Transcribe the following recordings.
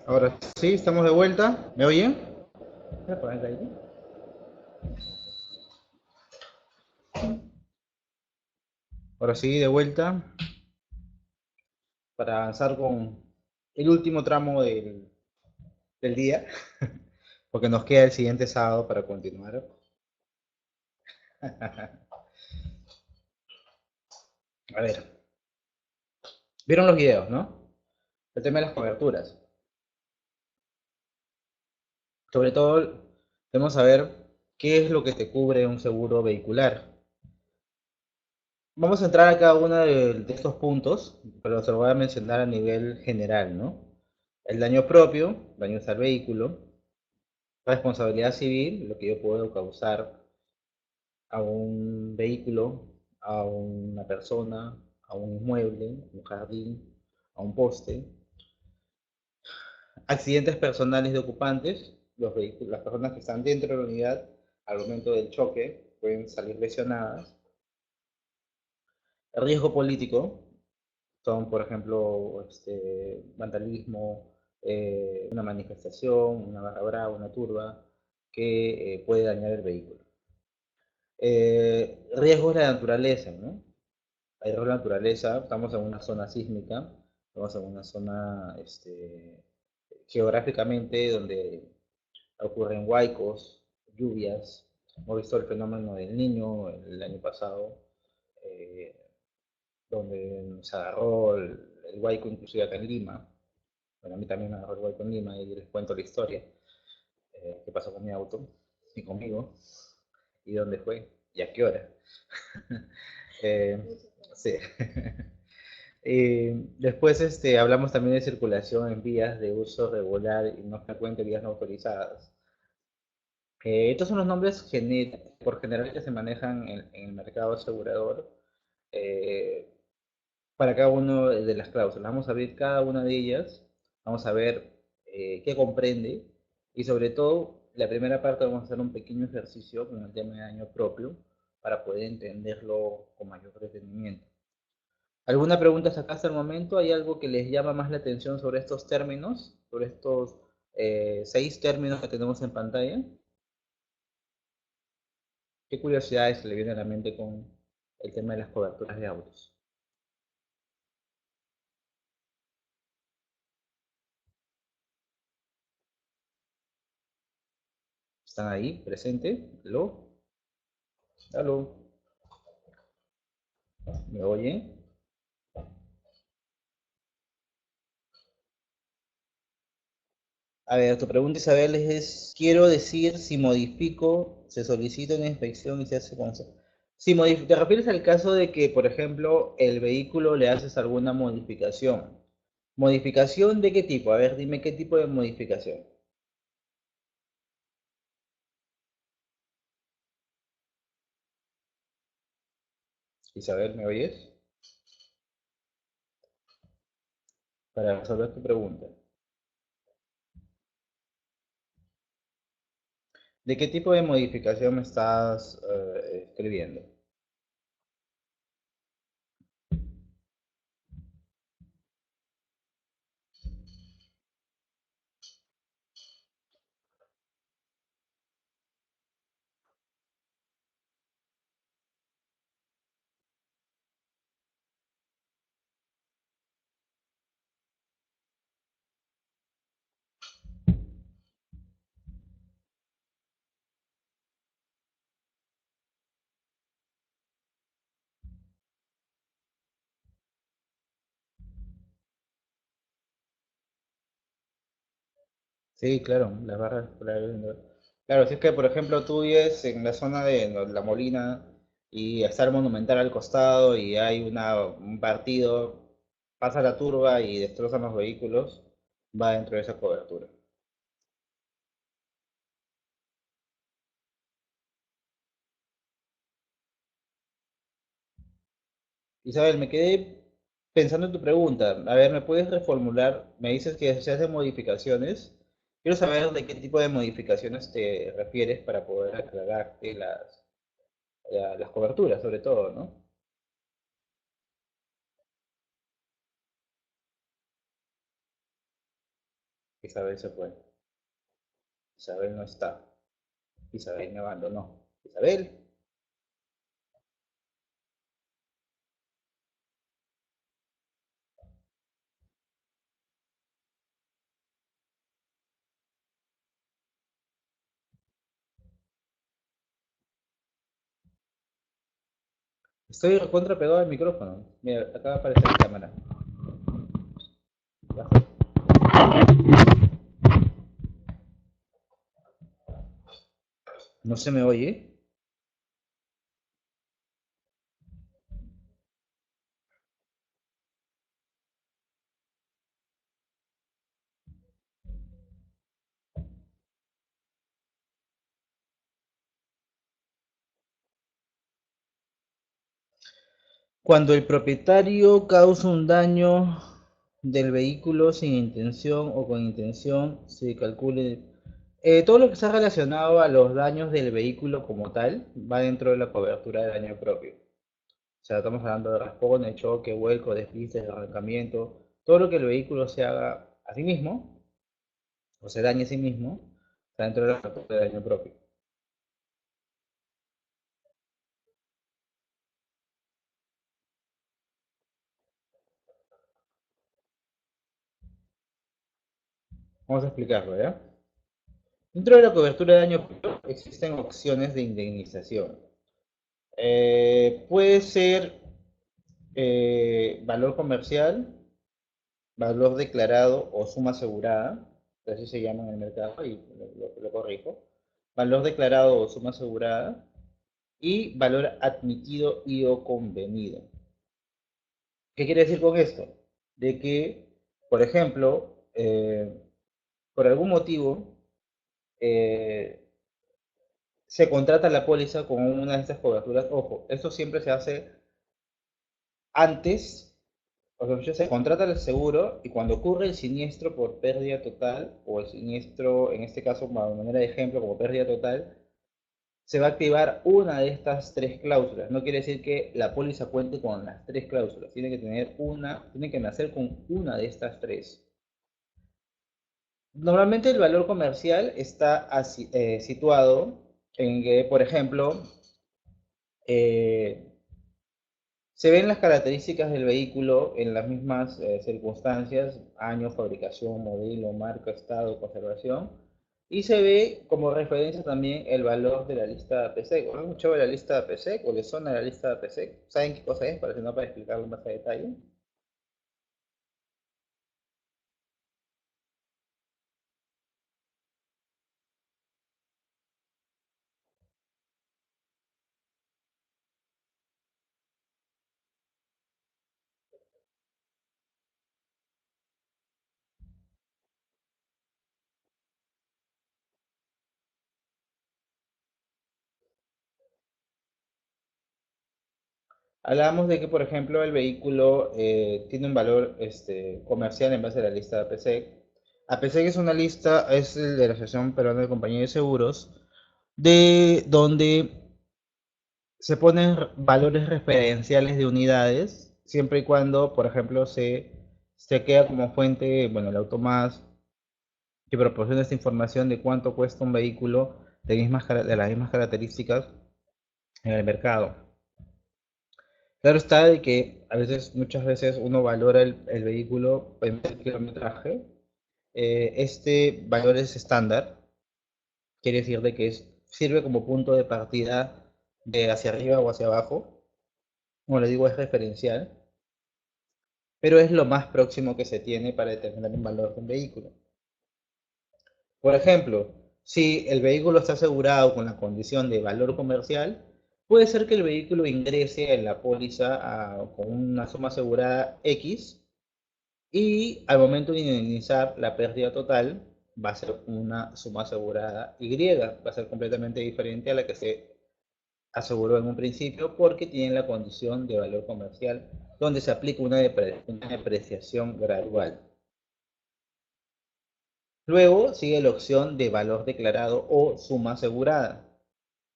Ahora sí, estamos de vuelta. ¿Me oyen? Voy a poner ahí. Ahora sí, de vuelta para avanzar con el último tramo del día, porque nos queda el siguiente sábado para continuar. A ver, vieron los videos, ¿no? El tema de las coberturas. Sobre todo, debemos saber qué es lo que te cubre un seguro vehicular. Vamos a entrar a cada uno de estos puntos, pero se lo voy a mencionar a nivel general, ¿no? El daño propio, daños al vehículo, responsabilidad civil, lo que yo puedo causar a un vehículo, a una persona, a un inmueble, un jardín, a un poste. Accidentes personales de ocupantes, los vehículos, las personas que están dentro de la unidad al momento del choque pueden salir lesionadas. El riesgo político son, por ejemplo, vandalismo, una manifestación, una barra brava, una turba que puede dañar el vehículo. Riesgos de la naturaleza, ¿no? Hay riesgos de la naturaleza, estamos en una zona sísmica, estamos en una zona geográficamente donde ocurren huaicos, lluvias. Hemos visto el fenómeno del niño el año pasado, eh, donde se agarró el huaico inclusive acá en Lima. Bueno, a mí también me agarró el huaico en Lima y les cuento la historia, qué pasó con mi auto y conmigo, y dónde fue, y a qué hora. Eh, sí. Después hablamos también de circulación en vías de uso regular y no frecuente, vías no autorizadas. Estos son los nombres por general que se manejan en el mercado asegurador eh, para cada una de las cláusulas. Vamos a ver cada una de ellas, vamos a ver qué comprende y sobre todo la primera parte vamos a hacer un pequeño ejercicio con el tema de daño propio para poder entenderlo con mayor detenimiento. ¿Alguna pregunta acá hasta el momento? ¿Hay algo que les llama más la atención sobre estos términos? Sobre estos 6 términos que tenemos en pantalla. ¿Qué curiosidades se le viene a la mente con el tema de las coberturas de autos? ¿Están ahí, presente? ¿Aló? ¿Aló? ¿Me oyen? A ver, tu pregunta, Isabel, quiero decir si modifico, se solicita una inspección y se hace con... Si te refieres al caso de que, por ejemplo, el vehículo le haces alguna modificación. ¿Modificación de qué tipo? A ver, dime qué tipo de modificación. Isabel, ¿me oyes? Para resolver tu pregunta. ¿De qué tipo de modificación me estás escribiendo? Sí, claro, las barras populares. Claro, si es que, por ejemplo, tú vives en la zona de La Molina y está el Monumental al costado y hay un partido, pasa la turba y destrozan los vehículos, va dentro de esa cobertura. Isabel, me quedé pensando en tu pregunta. A ver, ¿me puedes reformular? Me dices que se hacen modificaciones. Quiero saber de qué tipo de modificaciones te refieres para poder aclararte las coberturas, sobre todo, ¿no? Ok. Isabel se fue. Isabel no está. Isabel me abandonó. Isabel. Estoy contra pegado al micrófono. Mira, acaba de aparecer la cámara. ¿No se me oye? Cuando el propietario causa un daño del vehículo sin intención o con intención, se calcule. Todo lo que está relacionado a los daños del vehículo como tal va dentro de la cobertura de daño propio. O sea, estamos hablando de raspones, choque, vuelco, despistes, arrancamiento, todo lo que el vehículo se haga a sí mismo o se dañe a sí mismo, está dentro de la cobertura de daño propio. Vamos a explicarlo, ¿ya? Dentro de la cobertura de daño propio existen opciones de indemnización. Puede ser valor comercial, valor declarado o suma asegurada, así se llama en el mercado y lo corrijo. Valor declarado o suma asegurada y valor admitido y o convenido. ¿Qué quiere decir con esto? De que, por ejemplo, por algún motivo eh, se contrata la póliza con una de estas coberturas. Ojo, esto siempre se hace antes. O sea, se contrata el seguro y cuando ocurre el siniestro por pérdida total, o el siniestro, en este caso, de manera de ejemplo, como pérdida total, se va a activar una de estas tres cláusulas. No quiere decir que la póliza cuente con las tres cláusulas. Tiene que tener una, tiene que nacer con una de estas tres. Normalmente el valor comercial está situado en que, por ejemplo, eh, se ven las características del vehículo en las mismas circunstancias, año, fabricación, modelo, marca, estado, conservación, y se ve como referencia también el valor de la lista de APC. ¿Han escuchado de la lista de APC o le suena la lista de APC? ¿Saben qué cosa es? Para si no, para explicarlo más a detalle. Hablábamos de que, por ejemplo, el vehículo tiene un valor comercial en base a la lista de APC. APC es una lista, es el de la Asociación Peruana de Compañías de Seguros, de donde se ponen valores referenciales de unidades, siempre y cuando, por ejemplo, se queda como fuente, bueno, el Automas, que proporciona esta información de cuánto cuesta un vehículo de las mismas características en el mercado. Claro está de que a veces, muchas veces uno valora el vehículo en el kilometraje. Este valor es estándar, quiere decir de que sirve como punto de partida de hacia arriba o hacia abajo. Como le digo, es referencial, pero es lo más próximo que se tiene para determinar un valor de un vehículo. Por ejemplo, si el vehículo está asegurado con la condición de valor comercial, puede ser que el vehículo ingrese en la póliza con una suma asegurada X y al momento de indemnizar la pérdida total va a ser una suma asegurada Y, va a ser completamente diferente a la que se aseguró en un principio porque tiene la condición de valor comercial donde se aplica una depreciación gradual. Luego sigue la opción de valor declarado o suma asegurada.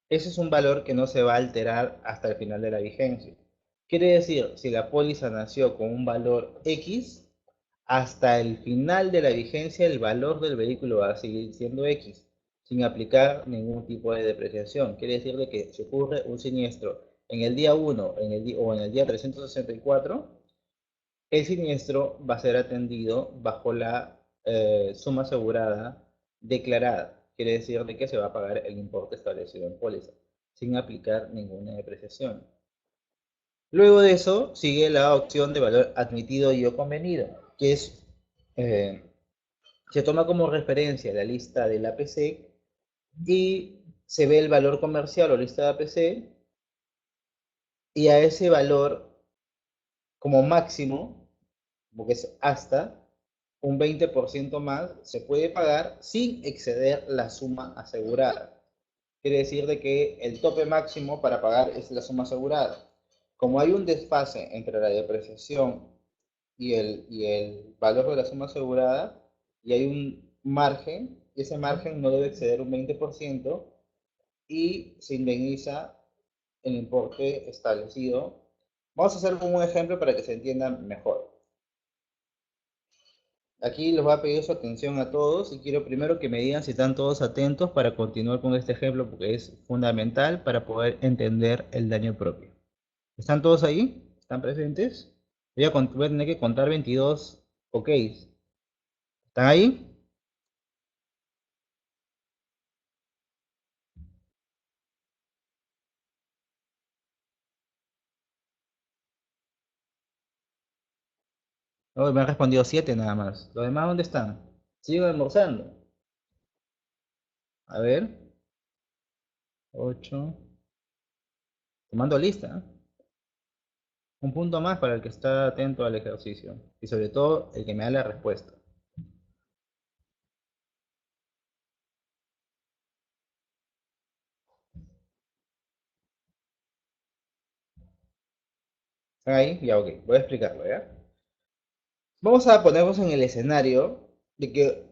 Ese es un valor que no se va a alterar hasta el final de la vigencia. Quiere decir, si la póliza nació con un valor X, hasta el final de la vigencia el valor del vehículo va a seguir siendo X, sin aplicar ningún tipo de depreciación. Quiere decir de que si ocurre un siniestro en el día 1 o en el día 364, el siniestro va a ser atendido bajo la suma asegurada declarada. Quiere decir de que se va a pagar el importe establecido en póliza, sin aplicar ninguna depreciación. Luego de eso sigue la opción de valor admitido y o convenido, que es, eh, se toma como referencia la lista del APC y se ve el valor comercial o lista de APC, y a ese valor como máximo, porque es hasta un 20% más, se puede pagar sin exceder la suma asegurada. Quiere decir de que el tope máximo para pagar es la suma asegurada. Como hay un desfase entre la depreciación y el valor de la suma asegurada, y hay un margen, ese margen no debe exceder un 20% y se indemniza el importe establecido. Vamos a hacer un ejemplo para que se entienda mejor. Aquí les voy a pedir su atención a todos y quiero primero que me digan si están todos atentos para continuar con este ejemplo porque es fundamental para poder entender el daño propio. ¿Están todos ahí? ¿Están presentes? Voy a tener que contar 22 ok. ¿Están ahí? Oh, me han respondido 7 nada más. ¿Los demás dónde están? Sigo almorzando. A ver. 8. Tomando lista. Un punto más para el que está atento al ejercicio. Y sobre todo el que me da la respuesta. ¿Están ahí? Ya, ok. Voy a explicarlo, ¿ya? Vamos a ponernos en el escenario de que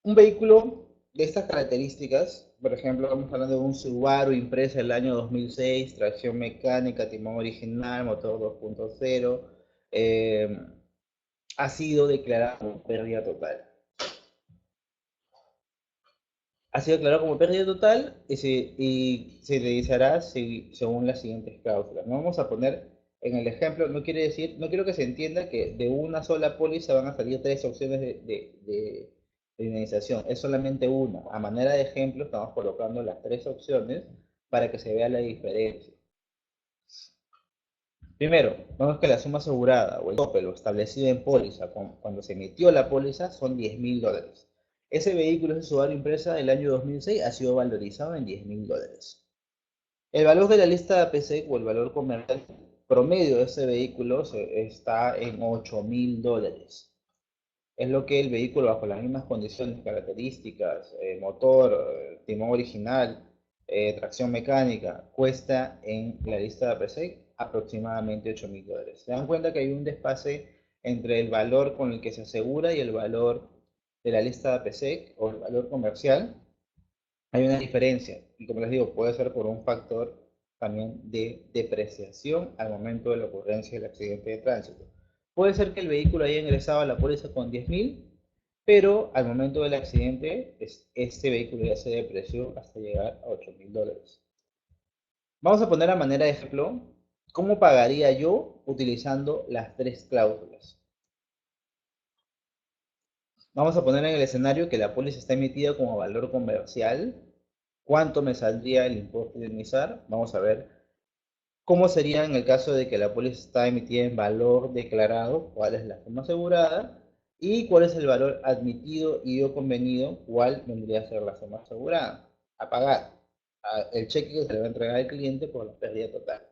un vehículo de estas características, por ejemplo, estamos hablando de un Subaru Impreza del año 2006, tracción mecánica, timón original, motor 2.0, eh, ha sido declarado como pérdida total. Ha sido declarado como pérdida total y se realizará según las siguientes cláusulas. No vamos a poner en el ejemplo, no quiere decir, no quiero que se entienda que de una sola póliza van a salir tres opciones de indemnización. Es solamente una. A manera de ejemplo, estamos colocando las tres opciones para que se vea la diferencia. Primero, vemos que la suma asegurada o el tope lo establecido en póliza cuando se emitió la póliza son $10.000. Ese vehículo, ese Subaru Impreza del año 2006, ha sido valorizado en $10.000. El valor de la lista de APC o el valor comercial promedio de ese vehículo está en $8.000. Es lo que el vehículo bajo las mismas condiciones, características, motor, timón original, tracción mecánica, cuesta en la lista de APC aproximadamente $8.000. Se dan cuenta que hay un desfase entre el valor con el que se asegura y el valor de la lista de APC o el valor comercial. Hay una diferencia y como les digo, puede ser por un factor también de depreciación al momento de la ocurrencia del accidente de tránsito. Puede ser que el vehículo haya ingresado a la póliza con 10.000, pero al momento del accidente este vehículo ya se depreció hasta llegar a $8.000. Vamos a poner a manera de ejemplo cómo pagaría yo utilizando las tres cláusulas. Vamos a poner en el escenario que la póliza está emitida como valor comercial. ¿Cuánto me saldría el importe de indemnizar? Vamos a ver cómo sería en el caso de que la póliza está emitida en valor declarado, cuál es la suma asegurada, y cuál es el valor admitido y o convenido, cuál vendría a ser la suma asegurada, a pagar, el cheque que se le va a entregar al cliente por la pérdida total.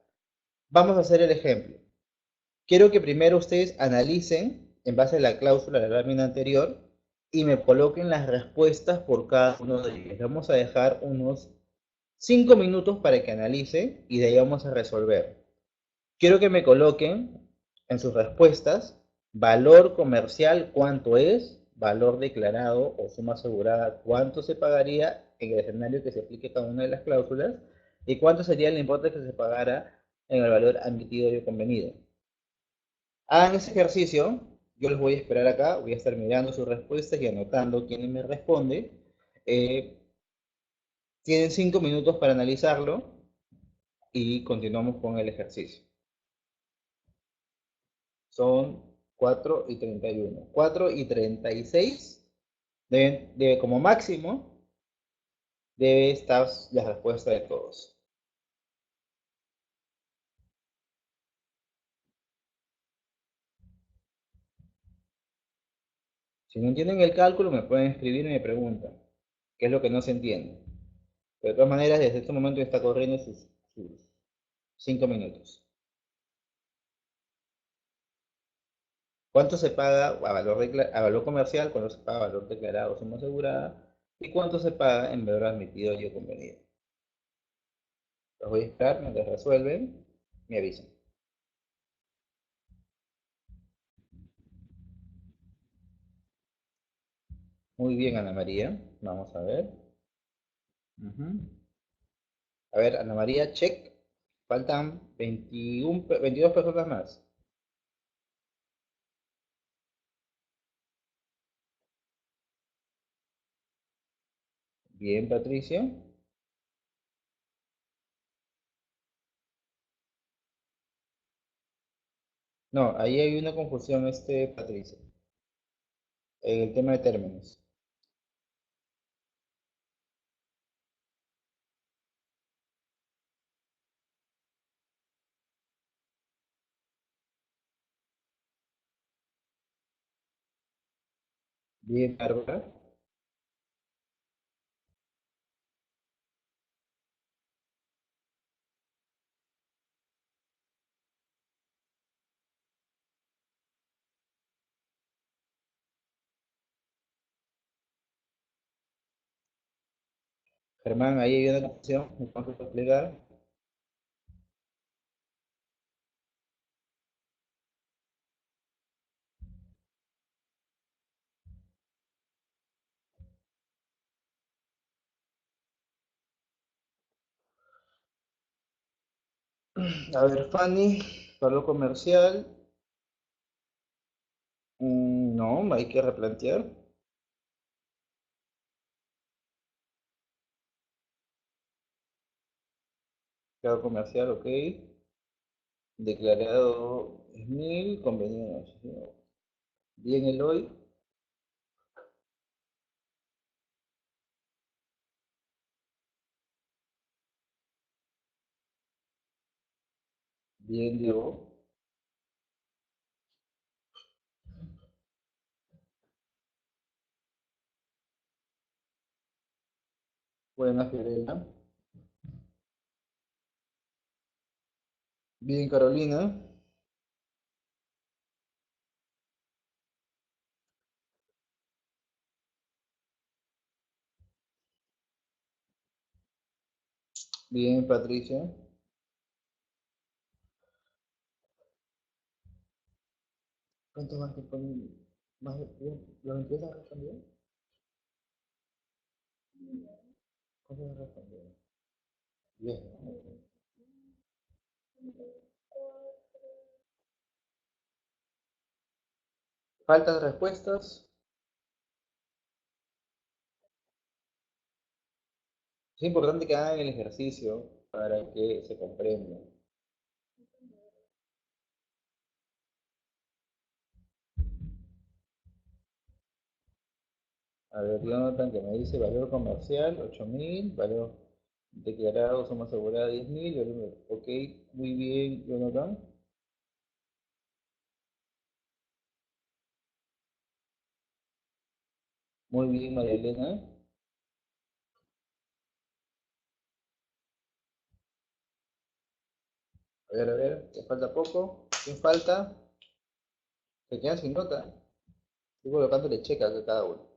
Vamos a hacer el ejemplo. Quiero que primero ustedes analicen, en base a la cláusula de la lámina anterior, y me coloquen las respuestas por cada uno de ellos. Vamos a dejar unos 5 minutos para que analice y de ahí vamos a resolver. Quiero que me coloquen en sus respuestas valor comercial, cuánto es, valor declarado o suma asegurada, cuánto se pagaría en el escenario que se aplique cada una de las cláusulas y cuánto sería el importe que se pagara en el valor admitido y convenido. Hagan ese ejercicio Yo les voy a esperar acá, voy a estar mirando sus respuestas y anotando quién me responde. Eh, Tienen 5 minutos para analizarlo y continuamos con el ejercicio. Son 4:31. 4:36 como máximo, debe estar la respuesta de todos. Si no entienden el cálculo, me pueden escribir y me preguntan qué es lo que no se entiende. Pero de todas maneras, desde este momento está corriendo sus 5 minutos. ¿Cuánto se paga a valor comercial? ¿Cuánto se paga a valor declarado o suma asegurada? ¿Y cuánto se paga en valor admitido y o convenido? Los voy a esperar mientras resuelven. Me avisan. Muy bien, Ana María. Vamos a ver. Ujú. A ver, Ana María, check. Faltan 21, 22 personas más. Bien, Patricia. No, ahí hay una confusión, Patricia, en el tema de términos. Bien, Bárbara. Germán, ahí hay una confusión. ¿Me puedes explicar? A ver, Fanny, valor comercial. No, hay que replantear. Valor comercial, ok. Declarado es 1000, convenido. Bien, Eloy. Bien, Diego. Buena, Fiorella. Bien, Carolina. Bien, Patricia. ¿Cuánto más que ponen? ¿Más de los empiezas a responder? ¿Cuánto has respondido? Bien. Faltas respuestas. Es importante que hagan el ejercicio para que se comprenda. A ver, Jonathan, que me dice valor comercial 8.000, valor declarado, suma asegurada 10.000, ok, muy bien, Jonathan. Muy bien, María Elena. A ver, te falta poco. ¿Quién falta? Se quedan sin nota. Estoy colocándole checas a cada uno.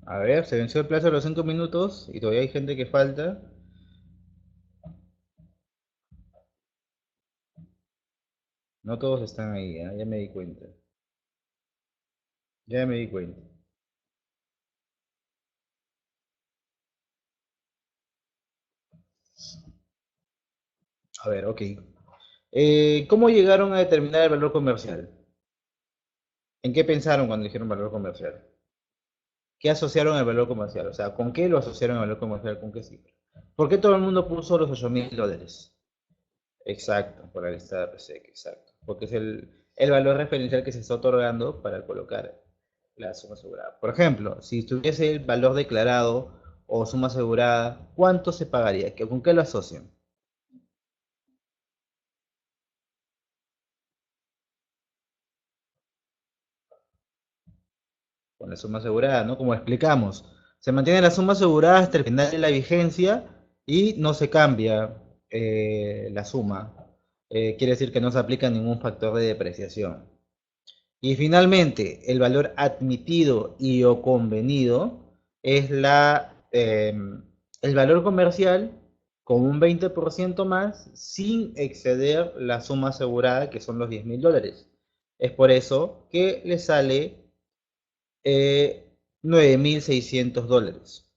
A ver, se venció el plazo de los 5 minutos y todavía hay gente que falta. No todos están ahí, ya me di cuenta. Ya me di cuenta. A ver, ok. ¿Cómo llegaron a determinar el valor comercial? ¿En qué pensaron cuando dijeron valor comercial? ¿Qué asociaron al valor comercial? O sea, ¿con qué lo asociaron al valor comercial? ¿Con qué cifra? ¿Por qué todo el mundo puso los $8.000? Exacto, por la lista de PSEC, exacto. Porque es el valor referencial que se está otorgando para colocar la suma asegurada. Por ejemplo, si tuviese el valor declarado o suma asegurada, ¿cuánto se pagaría? ¿Con qué lo asocian? Con la suma asegurada, ¿no? Como explicamos, se mantiene la suma asegurada hasta el final de la vigencia y no se cambia la suma. Quiere decir que no se aplica ningún factor de depreciación. Y finalmente, el valor admitido y o convenido es el valor comercial con un 20% más sin exceder la suma asegurada que son los $10.000. Es por eso que le sale $9.600.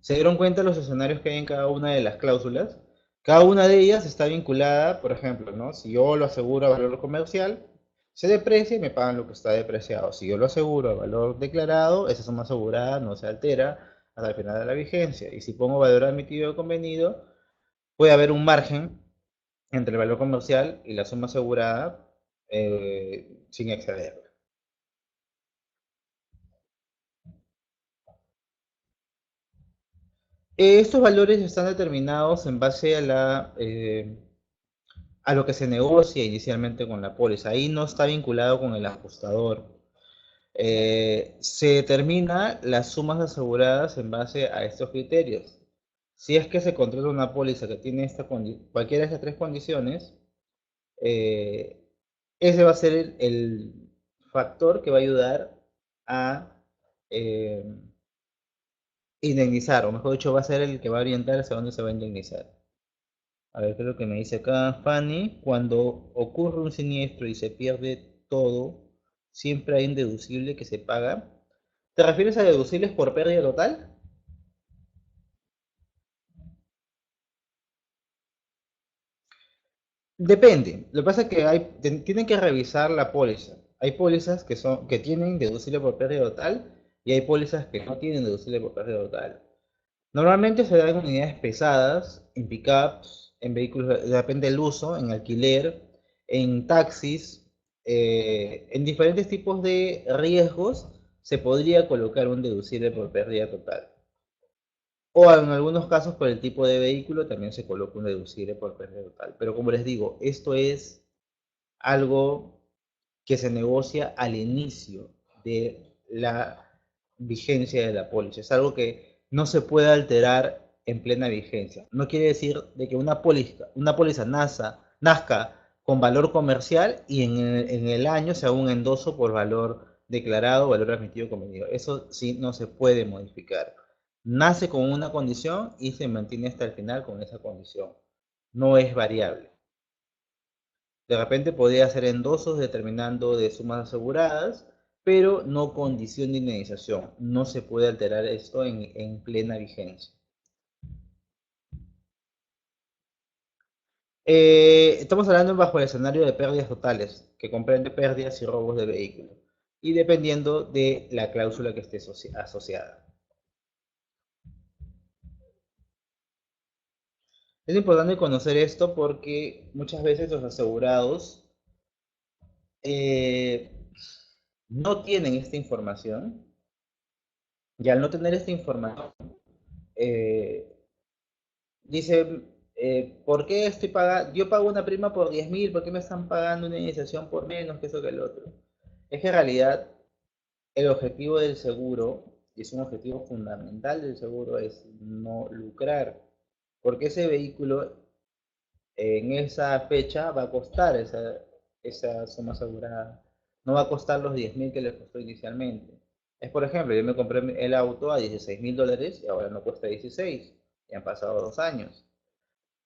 ¿Se dieron cuenta los escenarios que hay en cada una de las cláusulas? Cada una de ellas está vinculada, por ejemplo, ¿no? Si yo lo aseguro a valor comercial, se deprecia y me pagan lo que está depreciado. Si yo lo aseguro a valor declarado, esa suma asegurada no se altera hasta el final de la vigencia. Y si pongo valor admitido o convenido, puede haber un margen entre el valor comercial y la suma asegurada sin exceder. Estos valores están determinados en base a lo que se negocia inicialmente con la póliza. Ahí no está vinculado con el ajustador. Se determina las sumas aseguradas en base a estos criterios. Si es que se contrata una póliza que tiene cualquiera de estas tres condiciones, eh, ese va a ser el factor que va a ayudar a eh, indemnizar, o mejor dicho, va a ser el que va a orientar hacia dónde se va a indemnizar. A ver, creo que me dice acá Fanny, cuando ocurre un siniestro y se pierde todo, siempre hay un deducible que se paga. ¿Te refieres a deducibles por pérdida total? Depende. Lo que pasa es que tienen que revisar la póliza. Hay pólizas que tienen deducible por pérdida total y hay pólizas que no tienen deducible por pérdida total. Normalmente se dan en unidades pesadas, en pickups, en vehículos, depende del uso, en alquiler, en taxis, en diferentes tipos de riesgos se podría colocar un deducible por pérdida total. O en algunos casos por el tipo de vehículo también se coloca un deducible por pérdida total. Pero como les digo, esto es algo que se negocia al inicio de la vigencia de la póliza. Es algo que no se puede alterar en plena vigencia. No quiere decir de que una póliza nazca con valor comercial y en el año se haga un endoso por valor declarado, valor admitido convenido. Eso sí no se puede modificar. Nace con una condición y se mantiene hasta el final con esa condición. No es variable. De repente podría hacer endosos determinando de sumas aseguradas, pero no condición de indemnización. No se puede alterar esto en plena vigencia. Estamos hablando bajo el escenario de pérdidas totales, que comprende pérdidas y robos de vehículos, y dependiendo de la cláusula que esté asociada. Es importante conocer esto porque muchas veces los asegurados eh, no tienen esta información, y al no tener esta información, eh, dice, ¿por qué estoy pagando? Yo pago una prima por 10.000, ¿por qué me están pagando una iniciación por menos que eso que el otro? Es que en realidad el objetivo del seguro, y es un objetivo fundamental del seguro, es no lucrar, porque ese vehículo en esa fecha va a costar esa suma asegurada. No va a costar los 10.000 que le costó inicialmente. Es por ejemplo, yo me compré el auto a $16.000 y ahora no cuesta 16. Ya han pasado 2 años.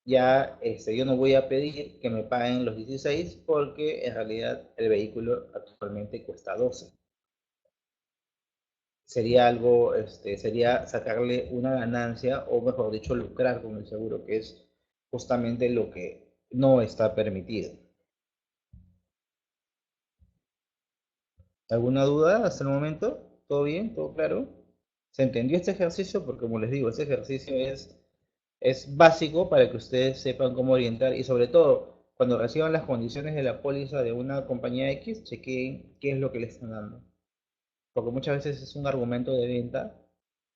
Ya yo no voy a pedir que me paguen los 16 porque en realidad el vehículo actualmente cuesta 12. Sería algo, sería sacarle una ganancia o mejor dicho, lucrar con el seguro, que es justamente lo que no está permitido. ¿Alguna duda hasta el momento? ¿Todo bien? ¿Todo claro? ¿Se entendió este ejercicio? Porque como les digo, este ejercicio es básico para que ustedes sepan cómo orientar y sobre todo cuando reciban las condiciones de la póliza de una compañía X, chequeen qué es lo que le están dando. Porque muchas veces es un argumento de venta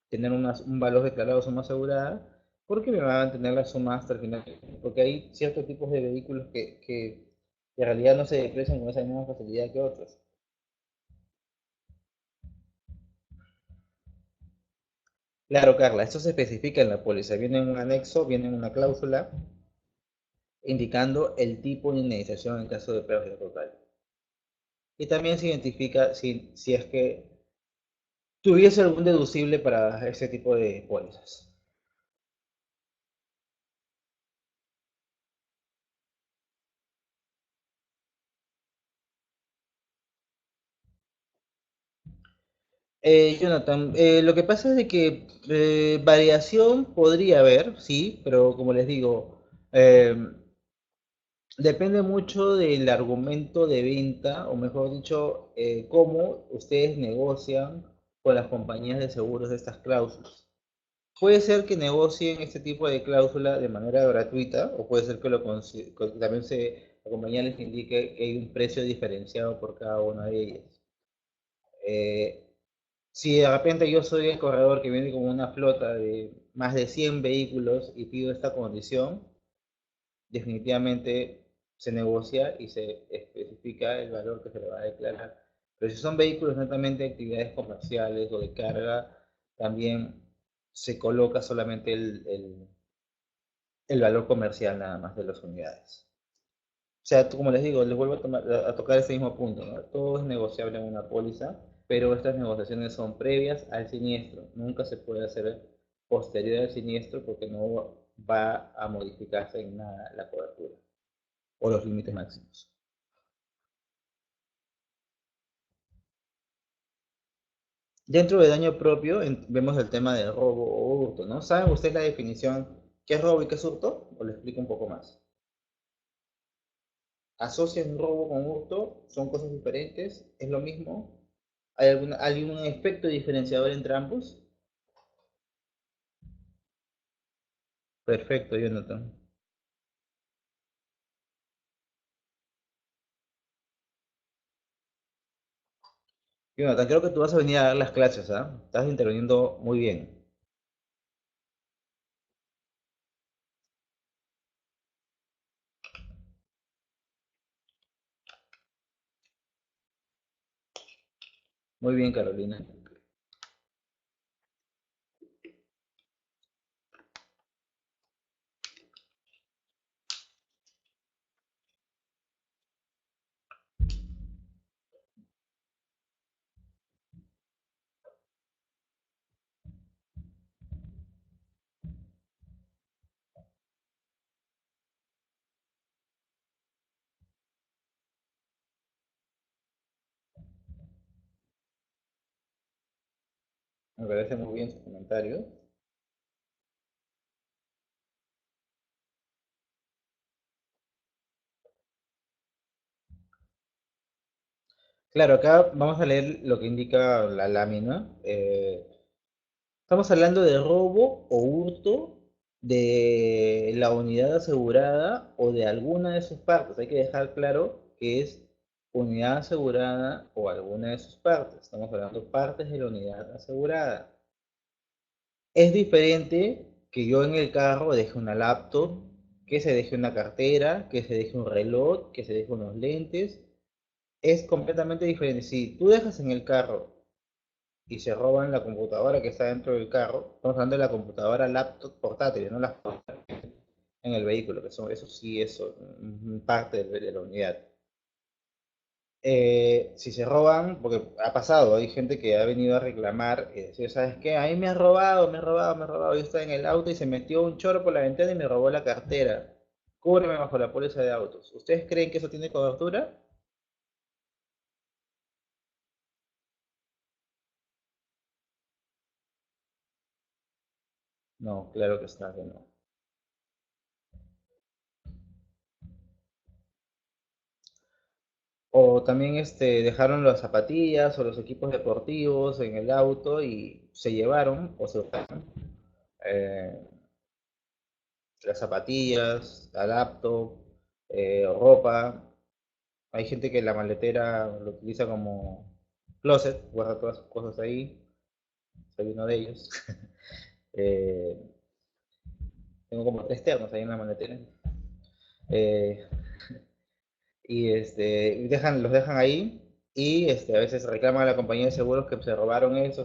tener un valor declarado suma asegurada porque me van a tener la suma hasta el final. Porque hay ciertos tipos de vehículos que en realidad no se deprecian con esa misma facilidad que otros. Claro, Carla, esto se especifica en la póliza. Viene en un anexo, viene en una cláusula indicando el tipo de indemnización en caso de pérdida total. Y también se identifica si es que tuviese algún deducible para ese tipo de pólizas. Jonathan, lo que pasa es de que variación podría haber, sí, pero como les digo, eh, depende mucho del argumento de venta, o mejor dicho, cómo ustedes negocian con las compañías de seguros de estas cláusulas. Puede ser que negocien este tipo de cláusula de manera gratuita, o puede ser que también la compañía les indique que hay un precio diferenciado por cada una de ellas. Eh, si de repente yo soy el corredor que viene con una flota de más de 100 vehículos y pido esta condición, definitivamente se negocia y se especifica el valor que se le va a declarar. Pero si son vehículos netamente de actividades comerciales o de carga, también se coloca solamente el valor comercial nada más de las unidades. O sea, como les digo, les vuelvo a tocar ese mismo punto, ¿no? Todo es negociable en una póliza, pero estas negociaciones son previas al siniestro. Nunca se puede hacer posterior al siniestro porque no va a modificarse en nada la cobertura o los límites máximos. Dentro de daño propio vemos el tema de robo o hurto, ¿no? ¿Saben ustedes la definición qué es robo y qué es hurto? O les explico un poco más. ¿Asocian robo con hurto? ¿Son cosas diferentes? ¿Es lo mismo? ¿Algún aspecto diferenciador entre ambos? Perfecto, Jonathan. Jonathan, creo que tú vas a venir a dar las clases, ¿ah? Estás interviniendo muy bien. Muy bien, Carolina. Me parece muy bien su comentario. Claro, acá vamos a leer lo que indica la lámina. Estamos hablando de robo o hurto de la unidad asegurada o de alguna de sus partes. Hay que dejar claro que es unidad asegurada o alguna de sus partes. Estamos hablando de partes de la unidad asegurada. Es diferente que yo en el carro deje una laptop, que se deje una cartera, que se deje un reloj, que se deje unos lentes. Es completamente diferente. Si tú dejas en el carro y se roban la computadora que está dentro del carro, estamos hablando de la computadora laptop portátil, no las en el vehículo, que son, eso sí es parte de la unidad. Si se roban, porque ha pasado, hay gente que ha venido a reclamar y decir, ¿sabes qué? A mí me ha robado, me ha robado, me ha robado. Yo estaba en el auto y se metió un chorro por la ventana y me robó la cartera. Cúbreme bajo la póliza de autos. ¿Ustedes creen que eso tiene cobertura? No, claro que está, que no. O también dejaron las zapatillas o los equipos deportivos en el auto y se llevaron o se usaron eh, las zapatillas, la laptop, ropa. Hay gente que la maletera lo utiliza como closet, guarda todas sus cosas ahí. Soy uno de ellos. Eh, tengo como tres ternos ahí en la maletera. Eh, los dejan ahí y a veces reclaman a la compañía de seguros que se robaron eso.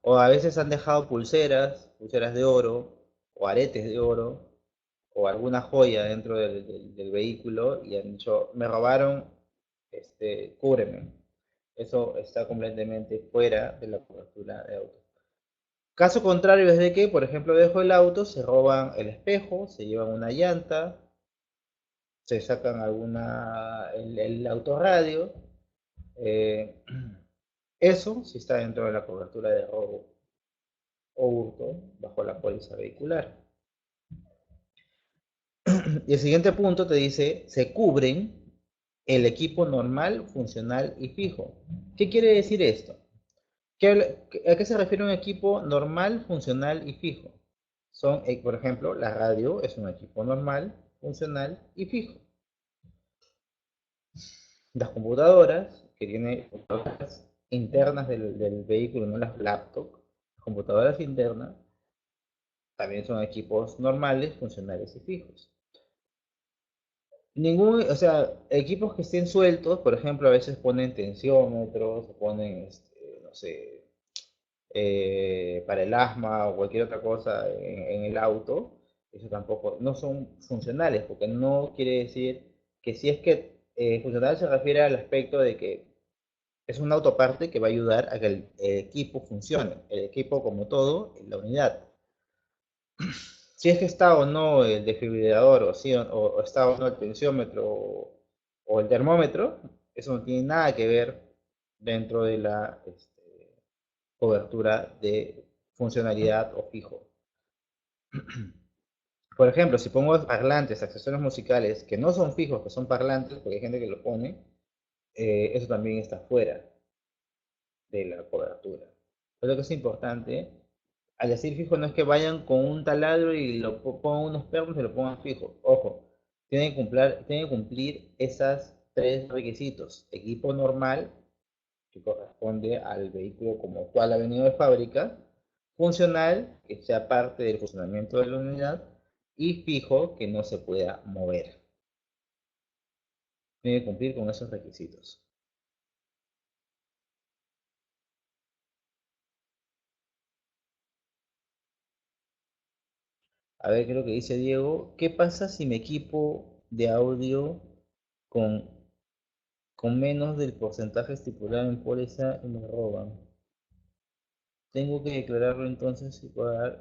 O a veces han dejado pulseras de oro o aretes de oro o alguna joya dentro del vehículo y han dicho, me robaron, cúbreme. Eso está completamente fuera de la cobertura de auto. Caso contrario es de que, por ejemplo, dejo el auto, se roban el espejo, se llevan una llanta, se sacan el autorradio. eh, Eso sí está dentro de la cobertura de robo o hurto bajo la póliza vehicular. Y el siguiente punto te dice, se cubren el equipo normal, funcional y fijo. ¿Qué quiere decir esto? ¿A qué se refiere un equipo normal, funcional y fijo? Por ejemplo, la radio es un equipo normal, funcional y fijo. Las computadoras, que tienen computadoras internas del vehículo, no las laptops, las computadoras internas, también son equipos normales, funcionales y fijos. O sea, equipos que estén sueltos, por ejemplo, a veces ponen tensiómetros, ponen, no sé, para el asma o cualquier otra cosa en el auto, eso tampoco, no son funcionales, porque no quiere decir que si es que funcional se refiere al aspecto de que es una autoparte que va a ayudar a que el equipo funcione, el equipo como todo, en la unidad. Si es que está o no el desfibrilador, o está o no el tensiómetro o el termómetro, eso no tiene nada que ver dentro de la cobertura de funcionalidad o fijo. Por ejemplo, si pongo parlantes, accesorios musicales que no son fijos, que son parlantes, porque hay gente que lo pone, eso también está fuera de la cobertura. Pero lo que es importante, al decir fijo no es que vayan con un taladro y pongan unos pernos y lo pongan fijo. Ojo, tienen que cumplir esas tres requisitos. Equipo normal, que corresponde al vehículo como cual ha venido de fábrica, funcional, que sea parte del funcionamiento de la unidad, y fijo, que no se pueda mover. Tiene que cumplir con esos requisitos. A ver qué es lo que dice Diego. ¿Qué pasa si me equipo de audio con, con menos del porcentaje estipulado en póliza y me roban? Tengo que declararlo entonces y pagar.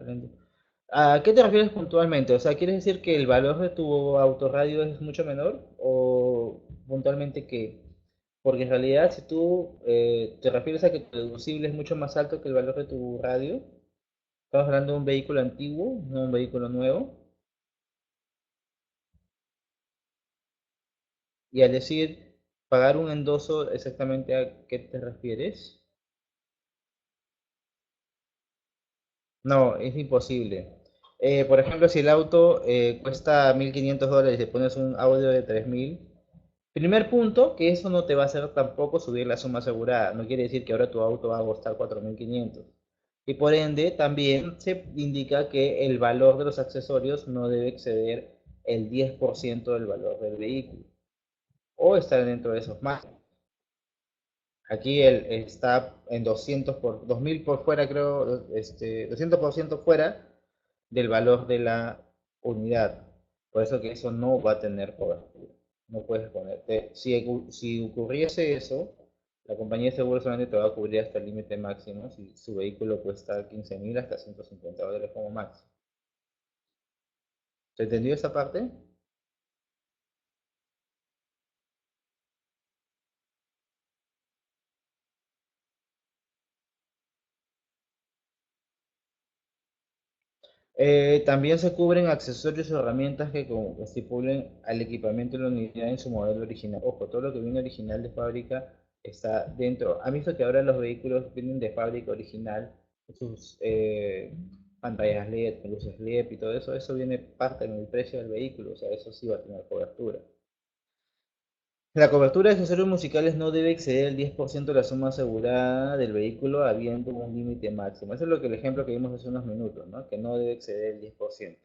¿A qué te refieres puntualmente? O sea, ¿quieres decir que el valor de tu autorradio es mucho menor? ¿O puntualmente que? Porque en realidad, si tú te refieres a que tu deducible es mucho más alto que el valor de tu radio, estamos hablando de un vehículo antiguo, no un vehículo nuevo. Y al decir pagar un endoso, ¿exactamente a qué te refieres? No, es imposible. Por ejemplo, si el auto cuesta $1.500 y pones un audio de 3.000, primer punto, que eso no te va a hacer tampoco subir la suma asegurada. No quiere decir que ahora tu auto va a costar 4.500. Y por ende, también se indica que el valor de los accesorios no debe exceder el 10% del valor del vehículo o estar dentro de esos márgenes. Aquí está en 2.000 por fuera, creo, 200% fuera del valor de la unidad. Por eso que eso no va a tener cobertura. No puedes ponerte. Si ocurriese eso, la compañía de seguro solamente te va a cubrir hasta el límite máximo si su vehículo cuesta 15.000 hasta $150 como máximo. ¿Se entendió esa parte? También se cubren accesorios o herramientas que estipulen al equipamiento de la unidad en su modelo original. Ojo, todo lo que viene original de fábrica está dentro. ¿Han visto que ahora los vehículos vienen de fábrica original? Sus pantallas LED, luces LED y todo eso, eso viene parte en el precio del vehículo, o sea, eso sí va a tener cobertura. La cobertura de accesorios musicales no debe exceder el 10% de la suma asegurada del vehículo habiendo un límite máximo. Eso es lo que el ejemplo que vimos hace unos minutos, ¿no? Que no debe exceder el 10%.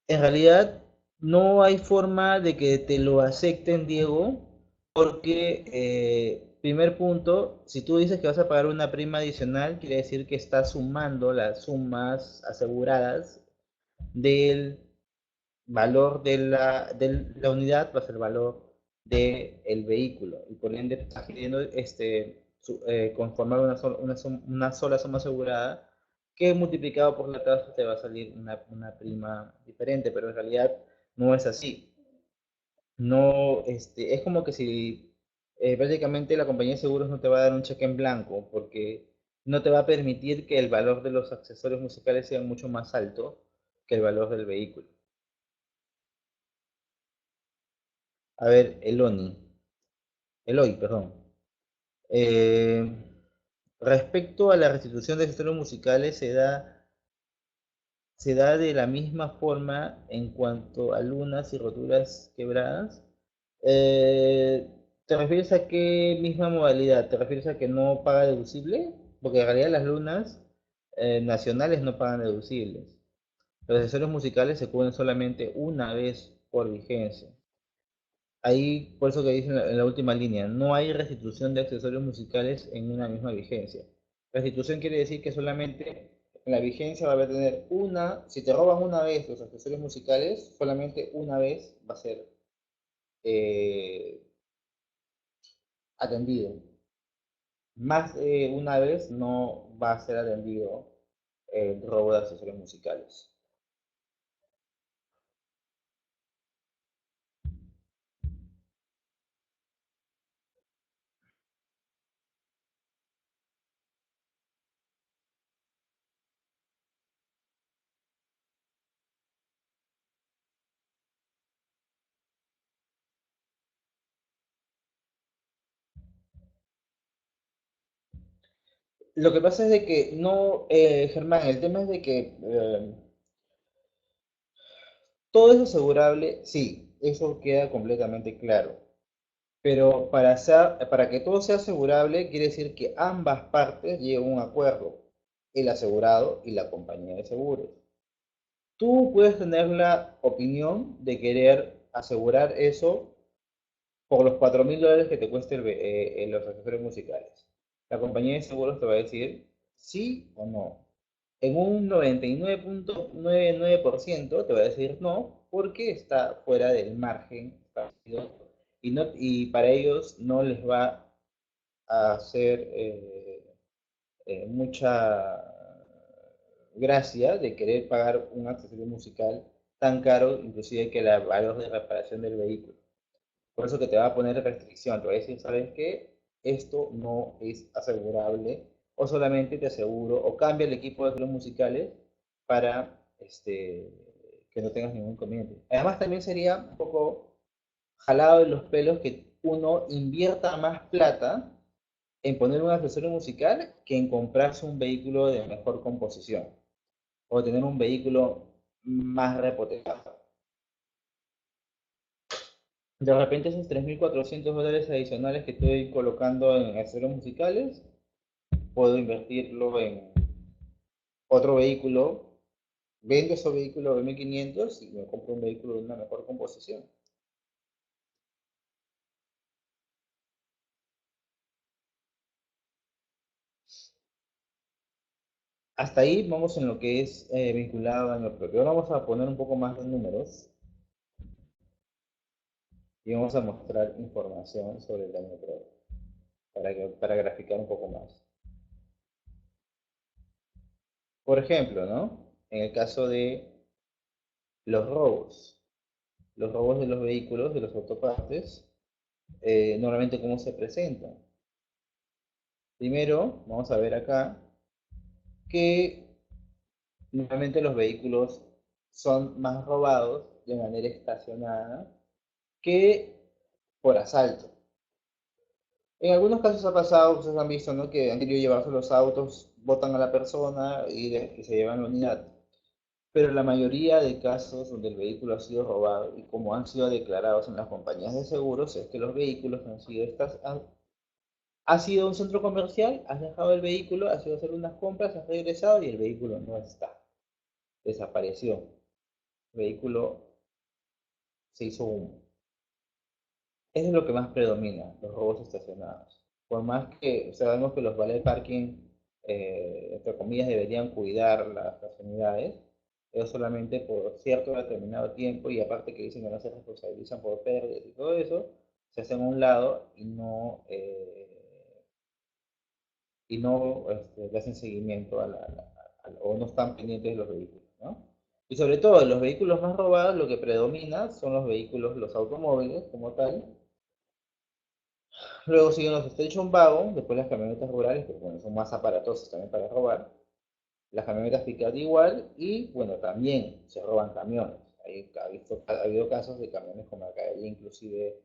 En realidad, no hay forma de que te lo acepten, Diego, porque, primer punto, si tú dices que vas a pagar una prima adicional, quiere decir que estás sumando las sumas aseguradas del valor de la unidad más el valor del vehículo. Y por ende, estás queriendo conformar una sola suma asegurada que multiplicado por la tasa te va a salir una prima diferente, pero en realidad no es así. No, es como que si prácticamente la compañía de seguros no te va a dar un cheque en blanco porque no te va a permitir que el valor de los accesorios musicales sea mucho más alto que el valor del vehículo. A ver, Eloy, perdón. Eh, Respecto a la restitución de accesorios musicales, se da de la misma forma en cuanto a lunas y roturas quebradas. ¿Te refieres a qué misma modalidad? ¿Te refieres a que no paga deducible? Porque en realidad las lunas nacionales no pagan deducibles. Los accesorios musicales se cubren solamente una vez por vigencia. Ahí, por eso que dice en la última línea, no hay restitución de accesorios musicales en una misma vigencia. Restitución quiere decir que solamente en la vigencia va a tener si te roban una vez los accesorios musicales, solamente una vez va a ser eh, atendido. Más de una vez no va a ser atendido el robo de accesorios musicales. Lo que pasa es de que no, Germán, el tema es de que todo es asegurable, sí, eso queda completamente claro. Pero para que todo sea asegurable, quiere decir que ambas partes lleguen a un acuerdo, el asegurado y la compañía de seguros. Tú puedes tener la opinión de querer asegurar eso por los $4.000 que te cueste los accesorios musicales. La compañía de seguros te va a decir sí o no. En un 99.99% te va a decir no, porque está fuera del margen establecido y para ellos no les va a hacer mucha gracia de querer pagar un accesorio musical tan caro, inclusive que el valor de reparación del vehículo. Por eso que te va a poner restricción, te va a decir, ¿sabes qué? Esto no es asegurable, o solamente te aseguro, o cambia el equipo de seguros musicales para que no tengas ningún inconveniente. Además, también sería un poco jalado de los pelos que uno invierta más plata en poner un accesorio musical que en comprarse un vehículo de mejor composición o tener un vehículo más repotente. De repente esos $3.400 adicionales que estoy colocando en accesorios musicales, puedo invertirlo en otro vehículo, vendo ese vehículo de 1.500 y me compro un vehículo de una mejor composición. Hasta ahí vamos en lo que es vinculado a daño propio. Ahora vamos a poner un poco más de números y vamos a mostrar información sobre el daño propio para graficar un poco más. Por ejemplo, ¿no? En el caso de los robos de los vehículos, de los autopartes, normalmente cómo se presentan. Primero, vamos a ver acá que normalmente los vehículos son más robados de manera estacionada que por asalto. En algunos casos ha pasado, ustedes han visto, ¿no? Que han querido llevarse los autos, botan a la persona y se llevan la unidad. Pero la mayoría de casos donde el vehículo ha sido robado y como han sido declarados en las compañías de seguros es que los vehículos han sido ha sido un centro comercial, has dejado el vehículo, has ido a hacer unas compras, has regresado y el vehículo no está, desapareció. El vehículo se hizo humo. Eso es lo que más predomina, los robos estacionados. Por más que sabemos que los valet parking, entre comillas, deberían cuidar las unidades, ellos solamente por cierto determinado tiempo, y aparte que dicen que no se responsabilizan por pérdidas y todo eso, se hacen a un lado y no le hacen seguimiento o no están pendientes de los vehículos, ¿no? Y sobre todo, los vehículos más robados, lo que predomina son los vehículos, los automóviles como tal. Luego siguen los station wagon, después las camionetas rurales, que bueno, son más aparatosas también para robar. Las camionetas pick-up igual, y bueno, también se roban camiones. Ha habido casos de camiones con mercadería, inclusive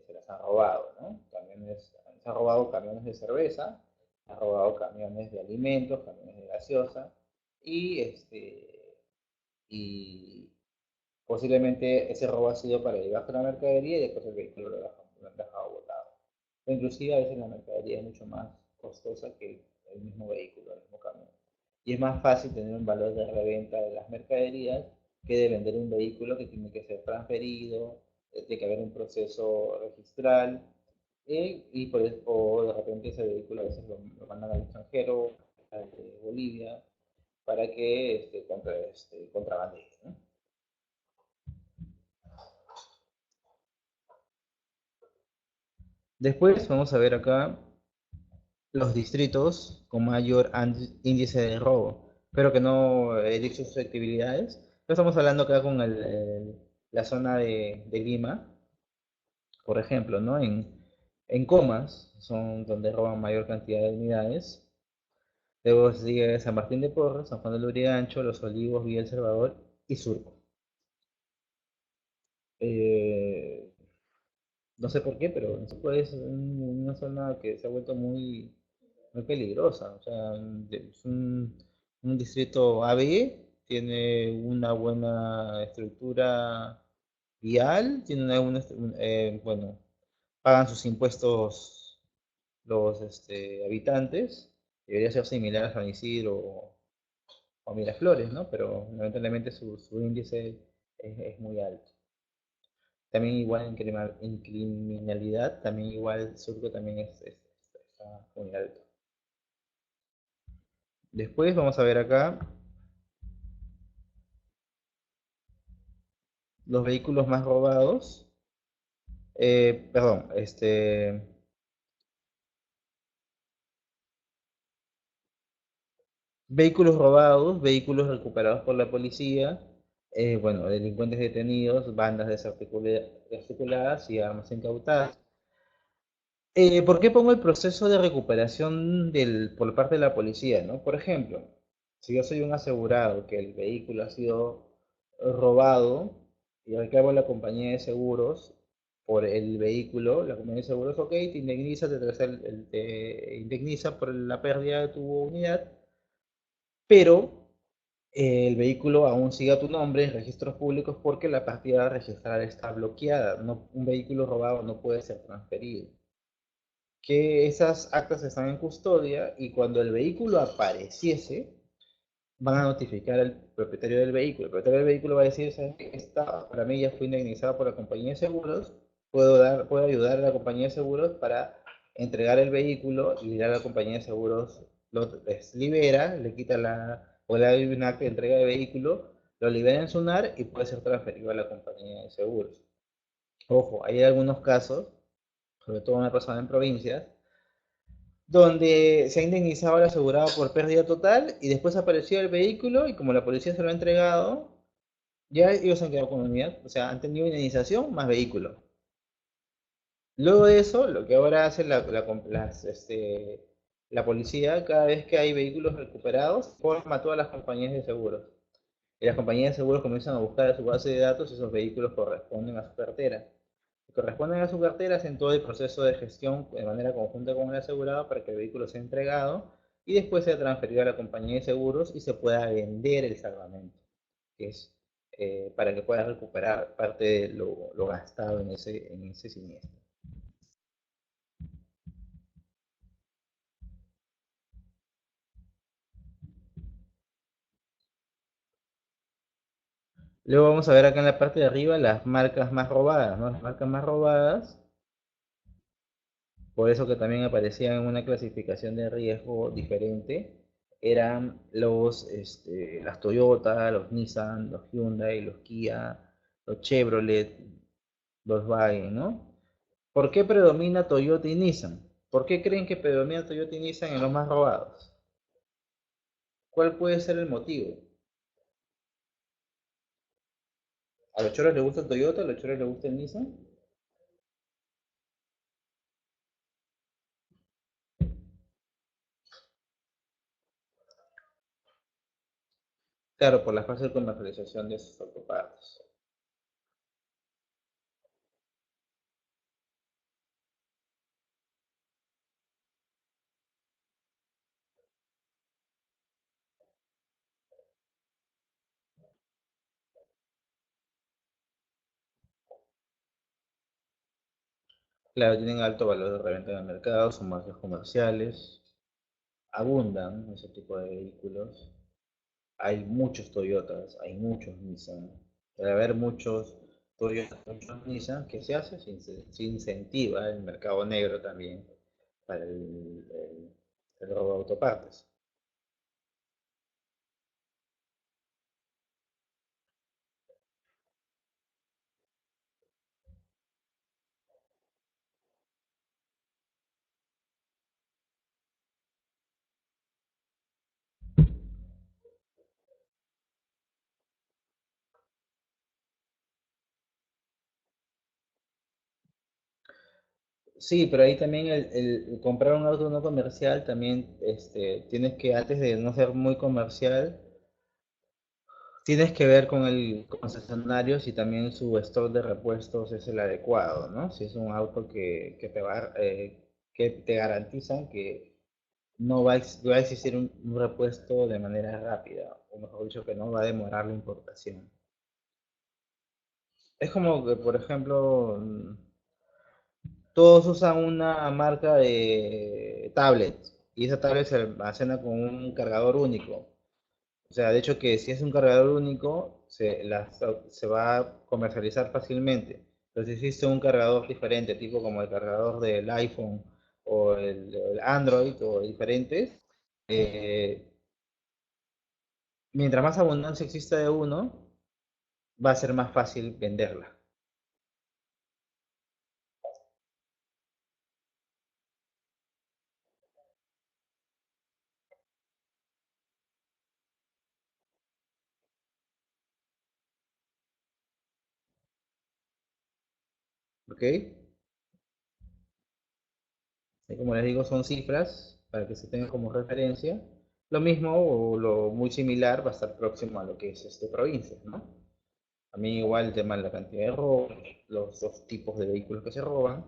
se las han robado, ¿no? Se han robado camiones de cerveza, se han robado camiones de alimentos, camiones de gaseosa, y, y posiblemente ese robo ha sido para llevarse la mercadería y después el vehículo lo han dejado botado. O inclusive a veces la mercadería es mucho más costosa que el mismo vehículo, el mismo camión. Y es más fácil tener un valor de reventa de las mercaderías que de vender un vehículo que tiene que ser transferido, tiene que haber un proceso registral, o de repente ese vehículo a veces lo mandan al extranjero, a Bolivia, para que contrabandee, ¿no? Después vamos a ver acá los distritos con mayor índice de robo. Espero que no he dicho susceptibilidades. Pero estamos hablando acá con la zona de Lima, por ejemplo, ¿no? En Comas son donde roban mayor cantidad de unidades. Luego sigue San Martín de Porres, San Juan de Lurigancho, Los Olivos, Villa El Salvador y Surco. Eh, no sé por qué, pero Surco es una zona que se ha vuelto muy peligrosa. O sea, es un distrito AB, tiene una buena estructura vial, tiene una buena, bueno, pagan sus impuestos los habitantes, debería ser similar a San Isidro o Miraflores, ¿no? Pero lamentablemente su índice es muy alto. También igual en criminalidad, también igual Surco también está muy alto. Después vamos a ver acá los vehículos más robados. Perdón, vehículos robados, vehículos recuperados por la policía, bueno, delincuentes detenidos, bandas desarticuladas y armas incautadas. ¿Por qué pongo el proceso de recuperación por parte de la policía, ¿no? Por ejemplo, si yo soy un asegurado que el vehículo ha sido robado y reclamo a la compañía de seguros por el vehículo, la compañía de seguros, ok, te indemniza, te indemniza por la pérdida de tu unidad, pero el vehículo aún sigue a tu nombre en registros públicos porque la partida registral está bloqueada. Un vehículo robado no puede ser transferido. Que esas actas están en custodia y cuando el vehículo apareciese, van a notificar al propietario del vehículo. El propietario del vehículo va a decir, ¿sabes qué? Esta para mí ya fue indemnizada por la compañía de seguros, puedo ayudar a la compañía de seguros para entregar el vehículo y dirá a la compañía de seguros les libera, le quita o le da un acta de entrega de vehículo, lo libera en SUNAR y puede ser transferido a la compañía de seguros. Ojo, hay algunos casos, sobre todo me ha pasado en provincias, donde se ha indemnizado al asegurado por pérdida total y después apareció el vehículo y como la policía se lo ha entregado, ya ellos han quedado con unidad, o sea, han tenido indemnización más vehículo. Luego de eso, lo que ahora hace la policía, cada vez que hay vehículos recuperados, forma a todas las compañías de seguros. Y las compañías de seguros comienzan a buscar en su base de datos si esos vehículos corresponden a su cartera. Si corresponden a su cartera, hacen todo el proceso de gestión de manera conjunta con el asegurado para que el vehículo sea entregado y después sea transferido a la compañía de seguros y se pueda vender el salvamento, que es para que pueda recuperar parte de lo gastado en ese siniestro. Luego vamos a ver acá en la parte de arriba las marcas más robadas, ¿no? Las marcas más robadas, por eso que también aparecían en una clasificación de riesgo diferente, eran las Toyota, los Nissan, los Hyundai, los Kia, los Chevrolet, Volkswagen, ¿no? ¿Por qué predomina Toyota y Nissan? ¿Por qué creen que predomina Toyota y Nissan en los más robados? ¿Cuál puede ser el motivo? ¿A los choros les gusta el Toyota? ¿A los choros les gusta el Nissan? Claro, por la fácil comercialización de sus autopartes. Claro, tienen alto valor de reventa en el mercado, son marcas comerciales, abundan ese tipo de vehículos. Hay muchos Toyotas, hay muchos Nissan. Al haber muchos Toyotas, muchos Nissan, ¿qué se hace? Se incentiva el mercado negro también para el robo de autopartes. Sí, pero ahí también el comprar un auto no comercial también tienes que, antes de no ser muy comercial, tienes que ver con el concesionario si también su stock de repuestos es el adecuado, ¿no? Si es un auto que te garantizan que va a existir un repuesto de manera rápida, o mejor dicho, que no va a demorar la importación. Es como que, por ejemplo, todos usan una marca de tablet y esa tablet se almacena con un cargador único. O sea, de hecho que si es un cargador único, se va a comercializar fácilmente. Pero si existe un cargador diferente, tipo como el cargador del iPhone o el Android o diferentes, eh, mientras más abundancia exista de uno, va a ser más fácil venderla. ¿Ok? Y como les digo, son cifras para que se tengan como referencia. Lo mismo o lo muy similar va a estar próximo a lo que es provincia, ¿no? A mí igual el tema de la cantidad de robos, los dos tipos de vehículos que se roban.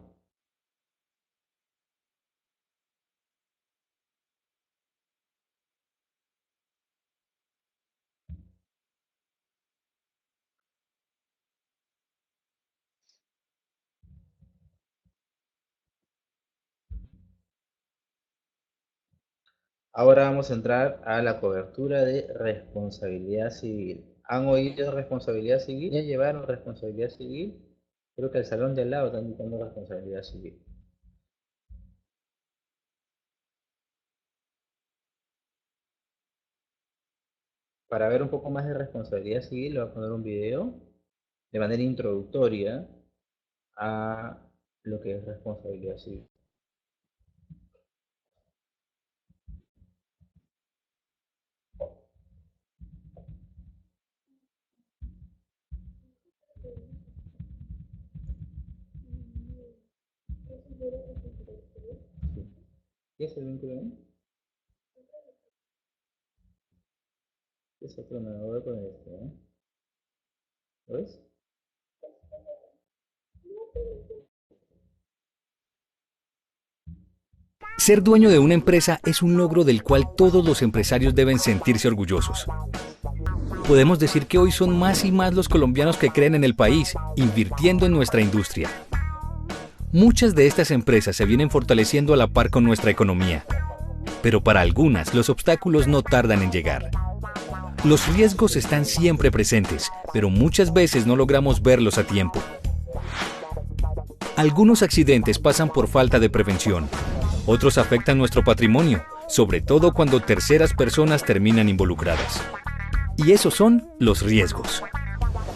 Ahora vamos a entrar a la cobertura de responsabilidad civil. ¿Han oído de responsabilidad civil? ¿Ya llevaron responsabilidad civil? Creo que el salón de al lado también tiene responsabilidad civil. Para ver un poco más de responsabilidad civil, le voy a poner un video de manera introductoria a lo que es responsabilidad civil. ¿Qué es el vínculo ahí? Es otro, me voy a poner este, ¿eh? ¿Lo ves? Ser dueño de una empresa es un logro del cual todos los empresarios deben sentirse orgullosos. Podemos decir que hoy son más y más los colombianos que creen en el país, invirtiendo en nuestra industria. Muchas de estas empresas se vienen fortaleciendo a la par con nuestra economía, pero para algunas los obstáculos no tardan en llegar. Los riesgos están siempre presentes, pero muchas veces no logramos verlos a tiempo. Algunos accidentes pasan por falta de prevención. Otros afectan nuestro patrimonio, sobre todo cuando terceras personas terminan involucradas. Y esos son los riesgos.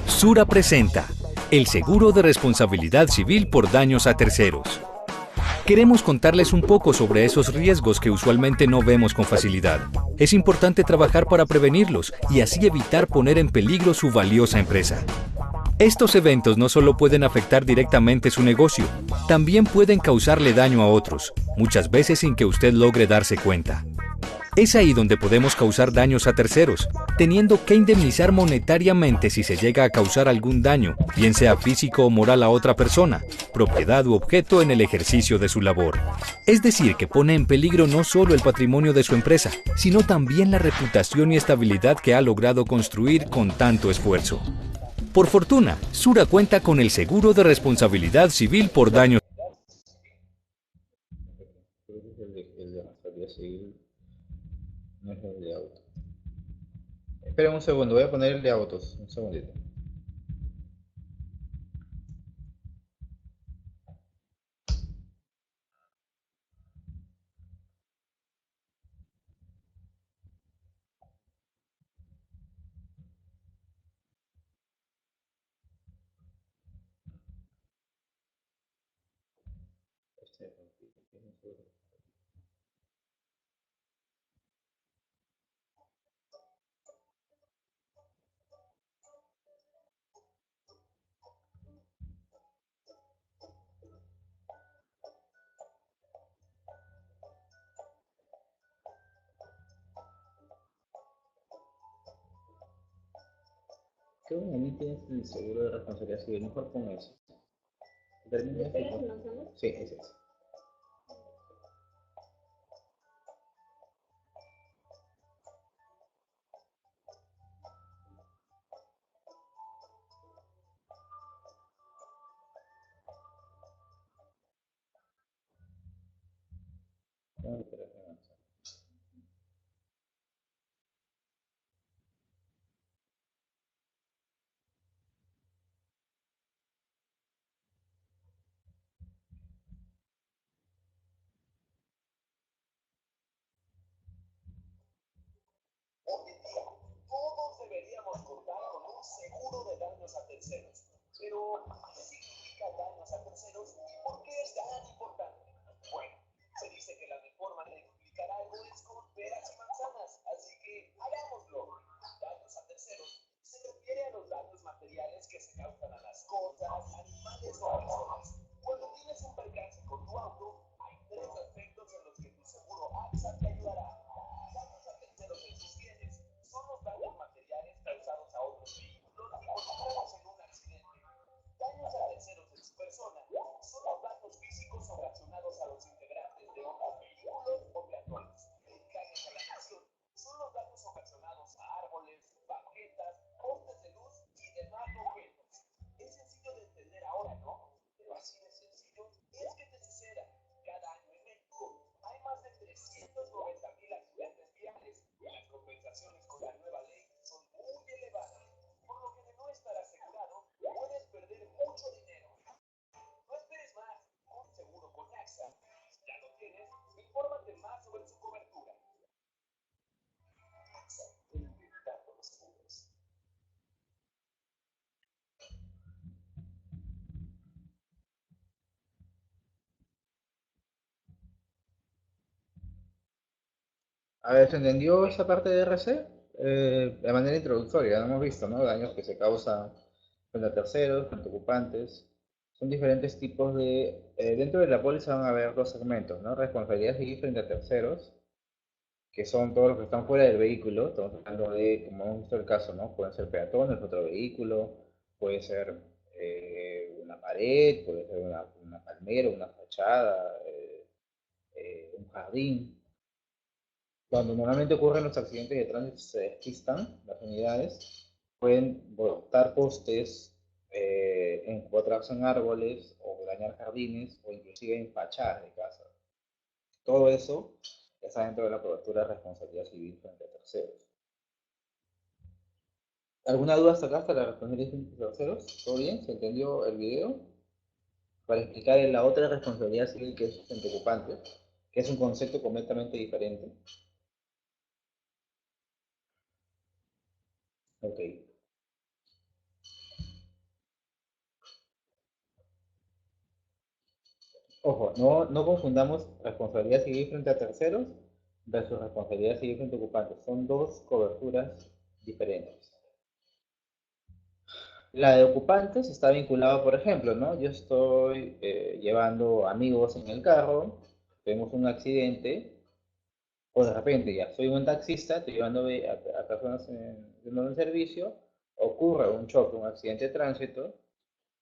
Sura presenta el seguro de responsabilidad civil por daños a terceros. Queremos contarles un poco sobre esos riesgos que usualmente no vemos con facilidad. Es importante trabajar para prevenirlos y así evitar poner en peligro su valiosa empresa. Estos eventos no solo pueden afectar directamente su negocio, también pueden causarle daño a otros, muchas veces sin que usted logre darse cuenta. Es ahí donde podemos causar daños a terceros, teniendo que indemnizar monetariamente si se llega a causar algún daño, bien sea físico o moral a otra persona, propiedad u objeto en el ejercicio de su labor. Es decir, que pone en peligro no solo el patrimonio de su empresa, sino también la reputación y estabilidad que ha logrado construir con tanto esfuerzo. Por fortuna, Sura cuenta con el seguro de responsabilidad civil por daños. Creo que es el de responsabilidad civil, no es el de auto. Esperen un segundo, voy a poner el de autos, un segundito. ¿Qué bonito tienes el seguro de responsabilidad civil? Mejor con eso. Termina esto. Sí, ese es. No, pero no. Hoy en día, todos deberíamos contar con un seguro de daños a terceros. Pero, ¿qué significa daños a terceros y por qué es tan importante? Bueno, se dice que la mejor manera de explicar algo es con peras y manzanas, así que hagámoslo. Daños a terceros se refiere a los daños materiales que se causan a las cosas, animales o personas. Cuando tienes un percance con tu auto, hay tres aspectos en los que tu seguro AXA te ayudará. Daños a terceros en sus bienes son los daños materiales causados a otros vehículos involucrados en un accidente. Daños a terceros en su persona son los daños físicos ocasionados a los integrantes de otros vehículos A ver, ¿se entendió esa parte de RC? De manera introductoria, hemos visto, ¿no? Daños que se causan frente a terceros, frente a ocupantes. Son diferentes tipos de... dentro de la póliza van a haber dos segmentos, ¿no? Responsabilidad civil frente a terceros, que son todos los que están fuera del vehículo. Estamos hablando de, como hemos visto el caso, ¿no? Pueden ser peatones, otro vehículo, puede ser una pared, puede ser una palmera, una fachada, un jardín. Cuando normalmente ocurren los accidentes de tránsito, se despistan las unidades, pueden botar postes, encontrarse en árboles o dañar jardines o inclusive en fachadas de casas. Todo eso está dentro de la cobertura de responsabilidad civil frente a terceros. ¿Alguna duda hasta acá, hasta la responsabilidad frente a terceros? ¿Todo bien? ¿Se entendió el video? Para explicar la otra responsabilidad civil que es frente a ocupantes, que es un concepto completamente diferente. Ok. Ojo, no confundamos responsabilidad civil frente a terceros versus responsabilidad civil frente a ocupantes. Son dos coberturas diferentes. La de ocupantes está vinculada, por ejemplo, ¿no? Yo estoy llevando amigos en el carro, tenemos un accidente, o de repente ya soy un taxista, estoy llevando a personas en un servicio, ocurre un choque, un accidente de tránsito,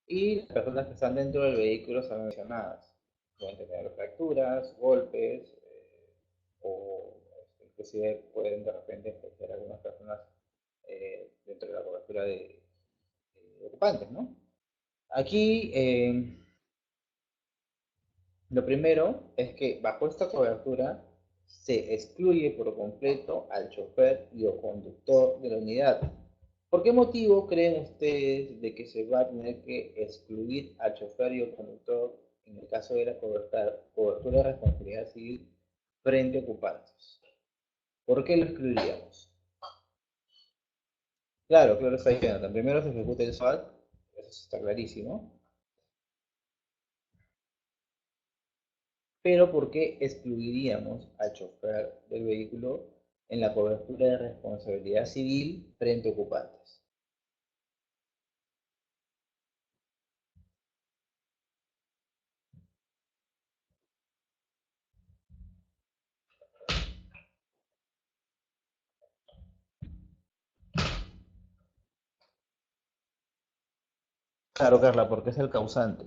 y las personas que están dentro del vehículo son mencionadas. Pueden tener fracturas, golpes, o inclusive pueden de repente ser algunas personas dentro de la cobertura de ocupantes, ¿no? Aquí lo primero es que bajo esta cobertura se excluye por completo al chofer y o conductor de la unidad. ¿Por qué motivo creen ustedes de que se va a tener que excluir al chofer y o conductor en el caso de la cobertura de responsabilidad civil frente a ocupantes? ¿Por qué lo excluiríamos? Claro, claro, está diciendo, primero se ejecuta el SWAT, eso está clarísimo, pero ¿por qué excluiríamos al chofer del vehículo en la cobertura de responsabilidad civil frente a ocupantes? Claro, Carla, porque es el causante.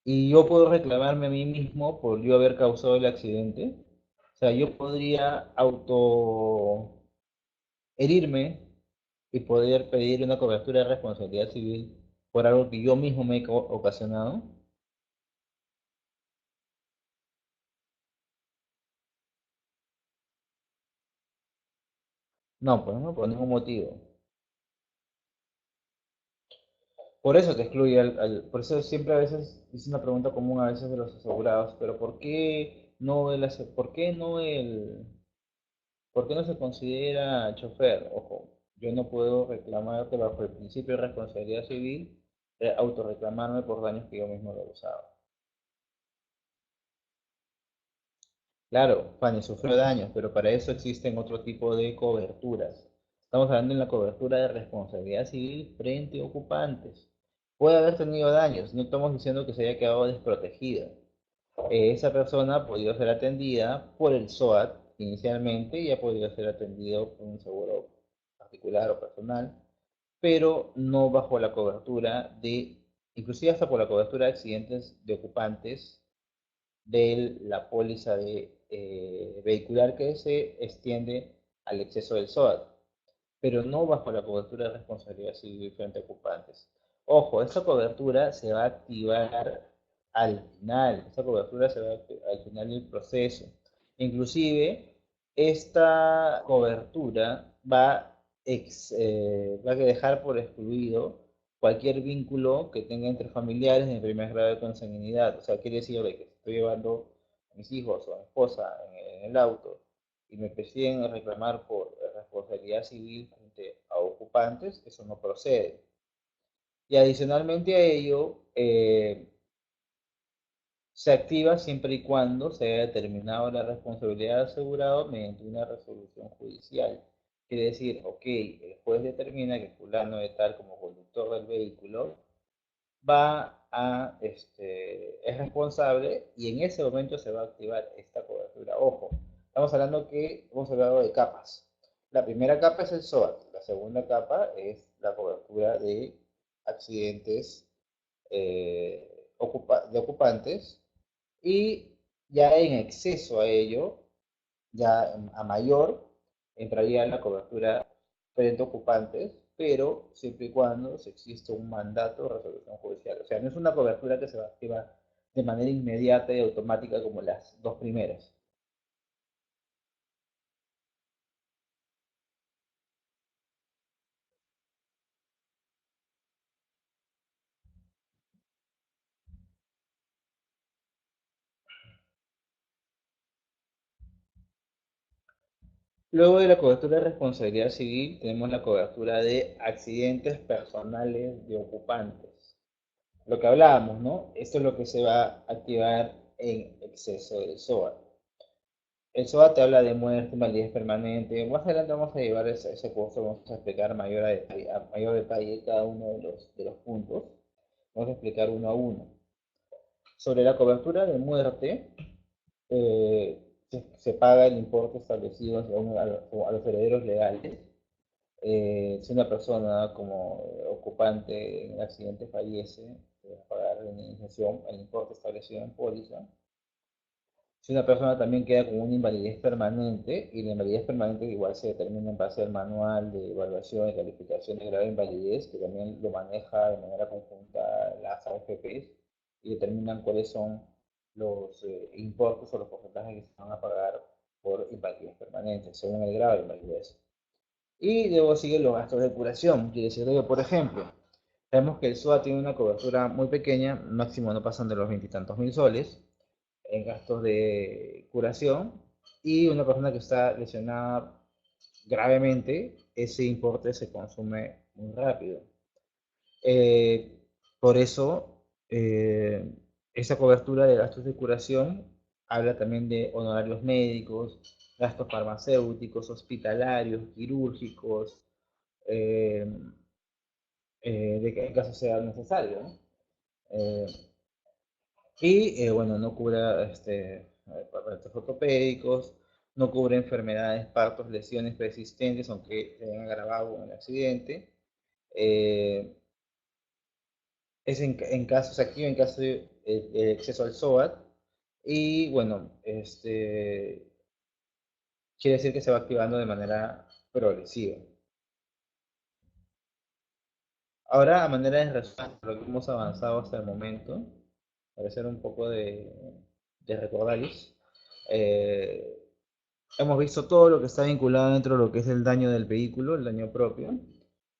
Y yo puedo reclamarme a mí mismo por yo haber causado el accidente. O sea, yo podría auto herirme y poder pedir una cobertura de responsabilidad civil por algo que yo mismo me he ocasionado. No, pues no, por ningún motivo. Por eso te excluye por eso siempre a veces es una pregunta común a veces de los asegurados, pero ¿por qué no se considera chofer? Ojo, yo no puedo reclamarte bajo el principio de responsabilidad civil, autorreclamarme por daños que yo mismo he causado. Claro, Fanny sufrió daños, pero para eso existen otro tipo de coberturas. Estamos hablando en la cobertura de responsabilidad civil frente a ocupantes. Puede haber tenido daños, no estamos diciendo que se haya quedado desprotegida. Esa persona ha podido ser atendida por el SOAT inicialmente y ha podido ser atendido por un seguro particular o personal, pero no bajo la cobertura inclusive hasta por la cobertura de accidentes de ocupantes de la póliza vehicular que se extiende al exceso del SOAT, pero no bajo la cobertura de responsabilidad civil frente a ocupantes. Ojo, esta cobertura se va a activar al final, esta cobertura se va a activar al final del proceso. Inclusive, esta cobertura va a dejar por excluido cualquier vínculo que tenga entre familiares en el primer grado de consanguinidad. O sea, quiere decir de que estoy llevando a mis hijos o a mi esposa en el auto y me persiguen reclamar por responsabilidad civil frente a ocupantes, eso no procede. Y adicionalmente a ello, Se activa siempre y cuando se haya determinado la responsabilidad del asegurado mediante una resolución judicial. Quiere decir, ok, el juez determina que fulano de tal como conductor del vehículo es responsable y en ese momento se va a activar esta cobertura. Ojo, estamos hablando que hemos hablado de capas. La primera capa es el SOAT, la segunda capa es la cobertura de accidentes de ocupantes y ya en exceso a ello, ya a mayor, entraría la cobertura frente a ocupantes, pero siempre y cuando se existe un mandato de resolución judicial. O sea, no es una cobertura que se va a activar de manera inmediata y automática como las dos primeras. Luego de la cobertura de responsabilidad civil, tenemos la cobertura de accidentes personales de ocupantes. Lo que hablábamos, ¿no? Esto es lo que se va a activar en exceso del SOA. El SOA te habla de muerte, invalidez permanente. Más adelante vamos a llevar ese curso, vamos a explicar a mayor detalle cada uno de los puntos. Vamos a explicar uno a uno. Sobre la cobertura de muerte, se paga el importe establecido a los herederos legales. Si una persona como ocupante en el accidente fallece, se va a pagar la indemnización, el importe establecido en póliza. Si una persona también queda con una invalidez permanente, y la invalidez permanente igual se determina en base al manual de evaluación y calificación de grado de invalidez, que también lo maneja de manera conjunta las AFPs, y determinan cuáles son los importes o los porcentajes que se van a pagar por invalidez permanente, según el grado de invalidez. Y luego siguen los gastos de curación, quiere decir que, por ejemplo, sabemos que el SOA tiene una cobertura muy pequeña, máximo no pasan de los veintitantos mil soles, en gastos de curación y una persona que está lesionada gravemente, ese importe se consume muy rápido. Eh, por eso, esa cobertura de gastos de curación habla también de honorarios médicos, gastos farmacéuticos, hospitalarios, quirúrgicos, eh, de que en caso sea necesario, ¿no? Eh, bueno, no cubre aparatos ortopédicos, no cubre enfermedades, partos, lesiones persistentes, aunque se hayan agravado con el accidente. Eh, en casos aquí, en caso de exceso al SOAT. Y bueno, quiere decir que se va activando de manera progresiva. Ahora, a manera de resumen, lo que hemos avanzado hasta el momento, para hacer un poco de recordalis, eh, hemos visto todo lo que está vinculado dentro de lo que es el daño del vehículo, el daño propio.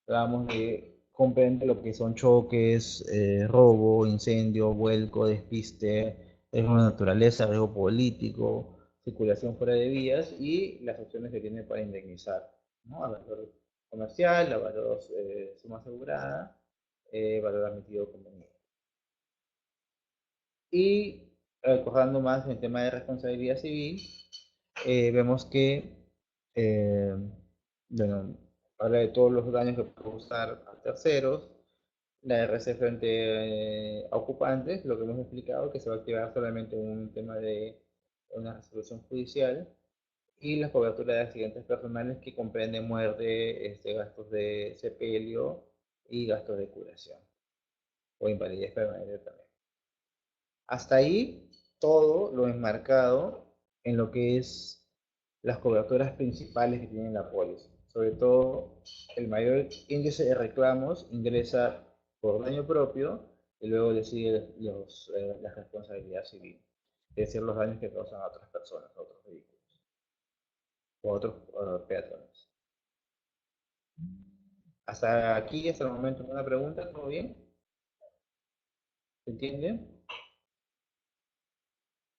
Hablábamos de comprende lo que son choques, robo, incendio, vuelco, despiste, riesgo de naturaleza, riesgo político, circulación fuera de vías y las opciones que tiene para indemnizar, ¿no? A valor comercial, a valor suma asegurada, valor admitido conveniente. Y recordando más en el tema de responsabilidad civil, vemos que, eh, bueno, habla de todos los daños que puede causar a terceros, la RC frente a ocupantes, lo que hemos explicado, que se va a activar solamente un tema de una resolución judicial, y la cobertura de accidentes personales que comprende muerte, gastos de sepelio y gastos de curación, o invalidez permanente también. Hasta ahí todo lo enmarcado en lo que es las coberturas principales que tiene la póliza. Sobre todo, el mayor índice de reclamos ingresa por daño propio y luego le sigue la responsabilidad civil, es decir, los daños que causan a otras personas, a otros vehículos o a otros peatones. Hasta aquí, hasta el momento, una pregunta, ¿todo bien? ¿Se entiende?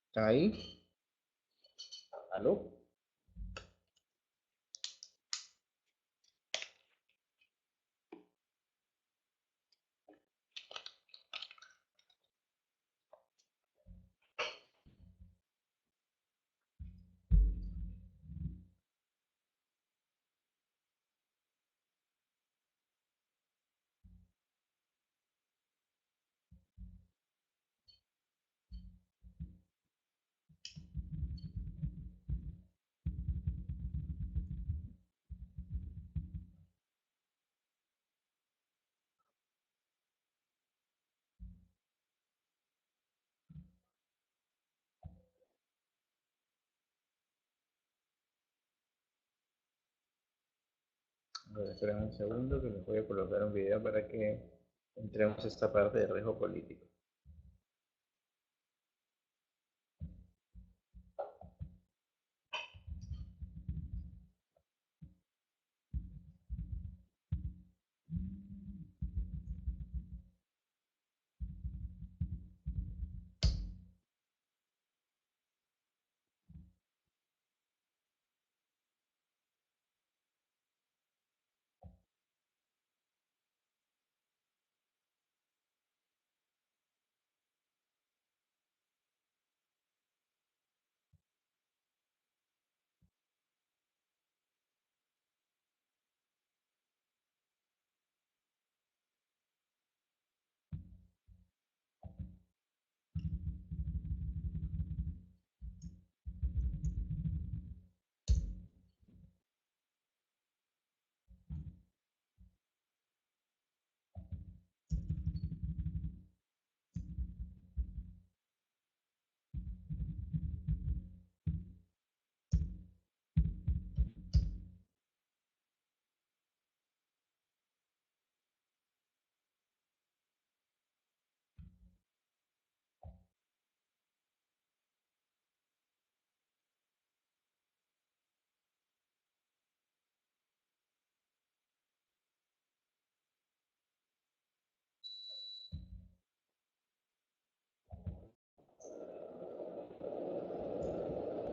¿Están ahí? ¿Aló? A ver, esperen un segundo que les voy a colocar un video para que entremos a esta parte de riesgo político.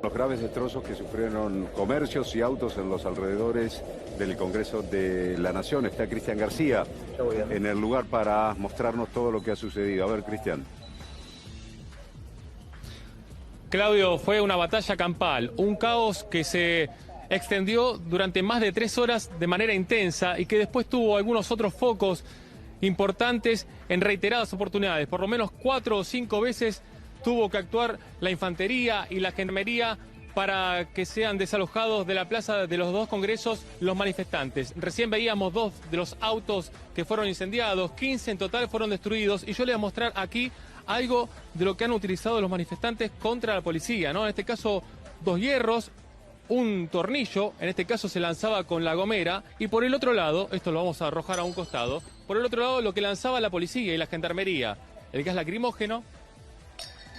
Los graves destrozos que sufrieron comercios y autos en los alrededores del Congreso de la Nación. Está Cristian García en el lugar para mostrarnos todo lo que ha sucedido. A ver, Cristian. Claudio, fue una batalla campal, un caos que se extendió durante más de 3 horas de manera intensa y que después tuvo algunos otros focos importantes en reiteradas oportunidades. Por lo menos 4 o 5 veces tuvo que actuar la infantería y la gendarmería para que sean desalojados de la plaza de los 2 congresos los manifestantes. Recién veíamos 2 de los autos que fueron incendiados, 15 en total fueron destruidos, y yo les voy a mostrar aquí algo de lo que han utilizado los manifestantes contra la policía, ¿no? En este caso 2 hierros, un tornillo, en este caso se lanzaba con la gomera, y por el otro lado, esto lo vamos a arrojar a un costado, por el otro lado lo que lanzaba la policía y la gendarmería, el gas lacrimógeno.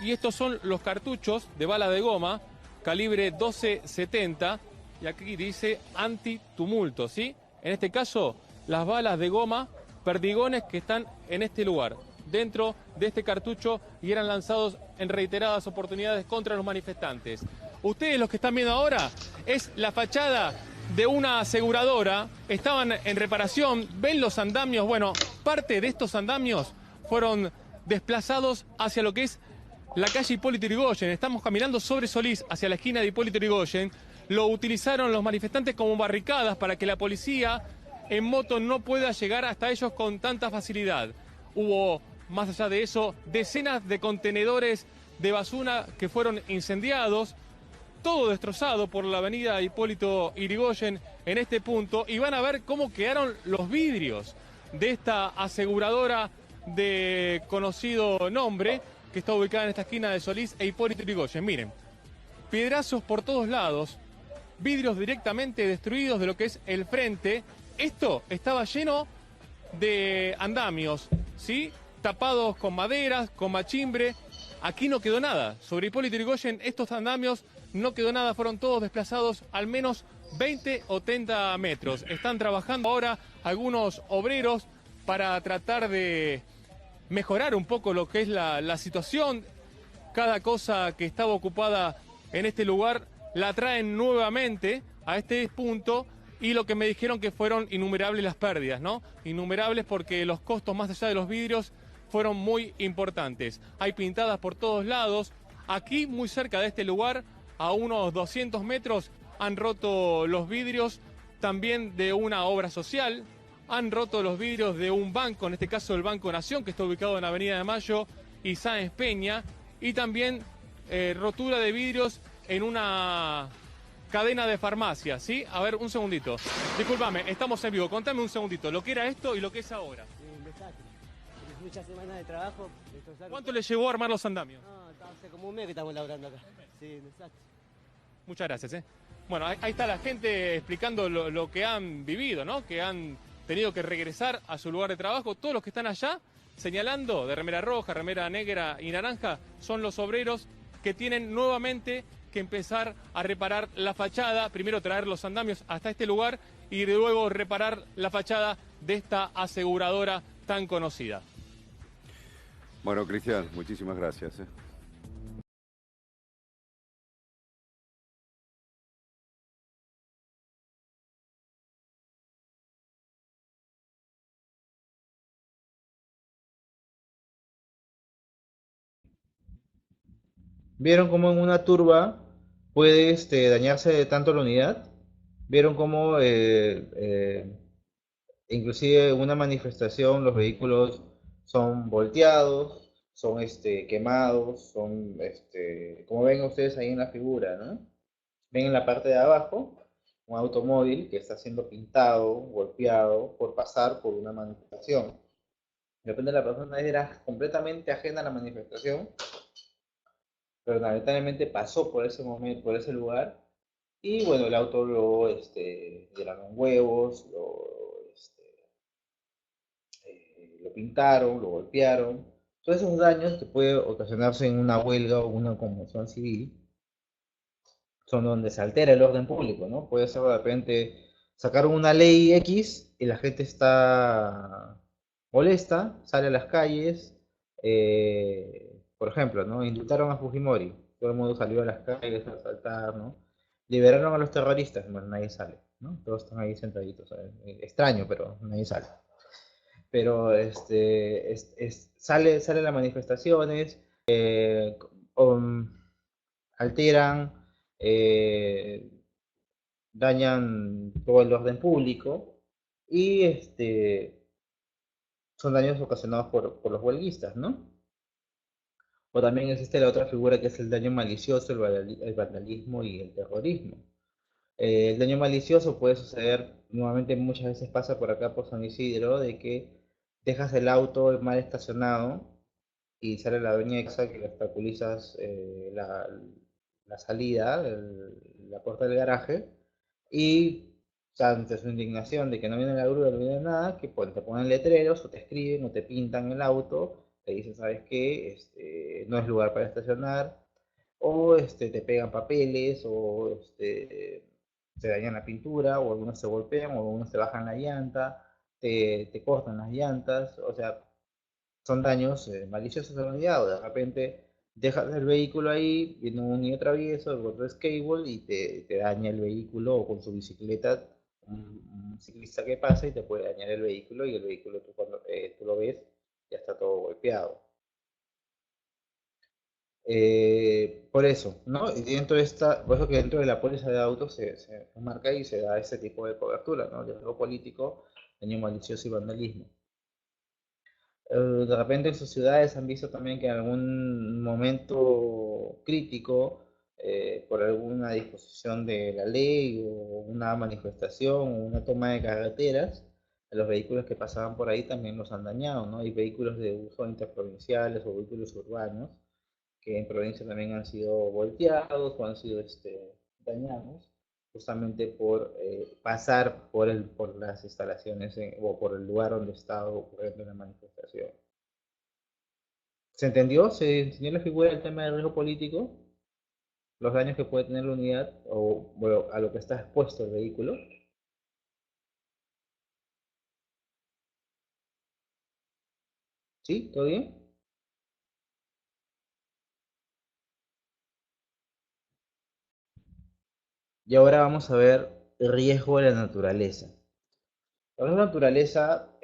Y estos son los cartuchos de bala de goma, calibre 12-70, y aquí dice antitumulto, ¿sí? En este caso, las balas de goma, perdigones que están en este lugar, dentro de este cartucho, y eran lanzados en reiteradas oportunidades contra los manifestantes. Ustedes, los que están viendo ahora, es la fachada de una aseguradora, estaban en reparación, ven los andamios, bueno, parte de estos andamios fueron desplazados hacia lo que es la calle Hipólito Yrigoyen. Estamos caminando sobre Solís hacia la esquina de Hipólito Yrigoyen. Lo utilizaron los manifestantes como barricadas para que la policía en moto no pueda llegar hasta ellos con tanta facilidad. Hubo, más allá de eso, decenas de contenedores de basura que fueron incendiados, todo destrozado por la avenida Hipólito Yrigoyen en este punto, y van a ver cómo quedaron los vidrios de esta aseguradora de conocido nombre, que está ubicada en esta esquina de Solís e Hipólito Yrigoyen. Miren, piedrazos por todos lados, vidrios directamente destruidos de lo que es el frente. Esto estaba lleno de andamios, ¿sí? Tapados con maderas, con machimbre. Aquí no quedó nada. Sobre Hipólito Yrigoyen, estos andamios no quedó nada, fueron todos desplazados al menos 20 o 30 metros. Están trabajando ahora algunos obreros para tratar de mejorar un poco lo que es la situación. Cada cosa que estaba ocupada en este lugar la traen nuevamente a este punto, y lo que me dijeron que fueron innumerables las pérdidas, ¿no? Innumerables, porque los costos más allá de los vidrios fueron muy importantes. Hay pintadas por todos lados. Aquí, muy cerca de este lugar, a unos 200 metros, han roto los vidrios también de una obra social. Han roto los vidrios de un banco, en este caso el Banco Nación, que está ubicado en Avenida de Mayo y Sáenz Peña, y también rotura de vidrios en una cadena de farmacias, ¿sí? A ver, un segundito. Discúlpame, estamos en vivo. Contame un segundito, lo que era esto y lo que es ahora. Un desastre. Muchas semanas de trabajo. ¿Cuánto le llevó a armar los andamios? No, hace como un mes que estamos laburando acá. Sí, un desastre. Muchas gracias. Bueno, ahí está la gente explicando lo que han vivido, ¿no? Que han tenido que regresar a su lugar de trabajo. Todos los que están allá señalando, de remera roja, remera negra y naranja, son los obreros que tienen nuevamente que empezar a reparar la fachada, primero traer los andamios hasta este lugar y luego reparar la fachada de esta aseguradora tan conocida. Bueno, Cristian, muchísimas gracias. ¿Vieron cómo en una turba puede dañarse tanto la unidad? ¿Vieron cómo inclusive en una manifestación los vehículos son volteados, son quemados, son, como ven ustedes ahí en la figura, ¿no? Ven en la parte de abajo un automóvil que está siendo pintado, golpeado por pasar por una manifestación. De repente la persona era completamente ajena a la manifestación, pero lamentablemente pasó por ese momento, por ese lugar, y bueno, el auto lo llenaron huevos, lo pintaron, lo golpearon. Todos esos daños que puede ocasionarse en una huelga o una conmoción civil son donde se altera el orden público, ¿no? Puede ser de repente sacaron una ley X y la gente está molesta, sale a las calles, por ejemplo, ¿no? Indultaron a Fujimori, todo el mundo salió a las calles a saltar, ¿no? Liberaron a los terroristas, bueno, nadie sale, ¿no? Todos están ahí sentaditos, ¿sabes? Extraño, pero nadie sale. Pero sale las manifestaciones, alteran, eh, dañan todo el orden público y son daños ocasionados por los huelguistas, ¿no? O también existe la otra figura que es el daño malicioso, el vandalismo y el terrorismo. El daño malicioso puede suceder, nuevamente muchas veces pasa por acá por San Isidro, de que dejas el auto mal estacionado y sale la dueña exacta que obstaculizas la salida, la puerta del garaje, y ante su indignación de que no viene la grúa, no viene nada, que pues, te ponen letreros o te escriben o te pintan el auto, te dicen, ¿sabes qué? No es lugar para estacionar, o te pegan papeles, o te dañan la pintura, o algunos se golpean, o algunos te bajan la llanta, te cortan las llantas, o sea, son daños maliciosos a la unidad, o de repente dejas el vehículo ahí, viene un niño travieso, el otro skateboard y te daña el vehículo o con su bicicleta, un ciclista que pasa y te puede dañar el vehículo y el vehículo tú cuando tú lo ves ya está todo golpeado. Por eso, ¿no? Y dentro de por eso que dentro de la póliza de autos se marca y se da ese tipo de cobertura, ¿no? Riesgo político, daño malicioso y vandalismo. De repente en sus ciudades han visto también que en algún momento crítico, por alguna disposición de la ley o una manifestación o una toma de carreteras, los vehículos que pasaban por ahí también los han dañado, ¿no? Hay vehículos de uso interprovinciales o vehículos urbanos que en provincia también han sido volteados o han sido dañados justamente por pasar por las instalaciones o por el lugar donde estaba ocurriendo la manifestación. ¿Se entendió? ¿Se enseñó la figura del tema del riesgo político? Los daños que puede tener la unidad o bueno, a lo que está expuesto el vehículo. ¿Sí? ¿Todo bien? Y ahora vamos a ver el riesgo de la naturaleza. La naturaleza,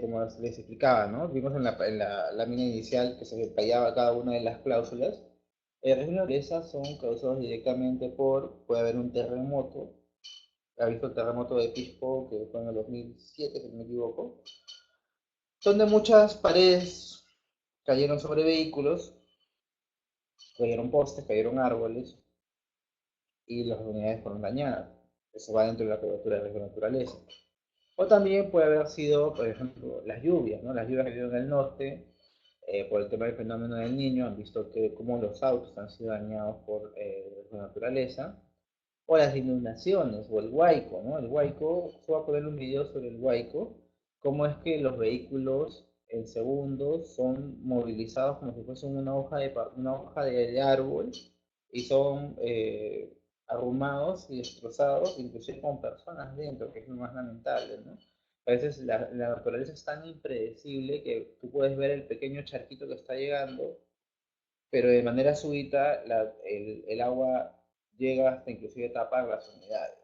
como les explicaba, ¿no? Vimos en la lámina inicial que se detallaba cada una de las cláusulas. El riesgo de la naturaleza son causados directamente puede haber un terremoto. ¿Ha visto el terremoto de Pisco que fue en el 2007, si no me equivoco? Donde muchas paredes cayeron sobre vehículos, cayeron postes, cayeron árboles y las unidades fueron dañadas. Eso va dentro de la cobertura de riesgo de naturaleza. O también puede haber sido, por ejemplo, las lluvias, ¿no? Las lluvias que vienen en el norte, por el tema del fenómeno del niño, han visto que como los autos han sido dañados por la naturaleza. o las inundaciones, o el huaico, ¿no? El huaico, voy a poner un video sobre el huaico, cómo es que los vehículos en segundos son movilizados como si fuesen una hoja de árbol y son arrumados y destrozados, inclusive con personas dentro, que es lo más lamentable, ¿no? A veces la naturaleza es tan impredecible que tú puedes ver el pequeño charquito que está llegando, pero de manera súbita el agua llega hasta inclusive tapar las unidades.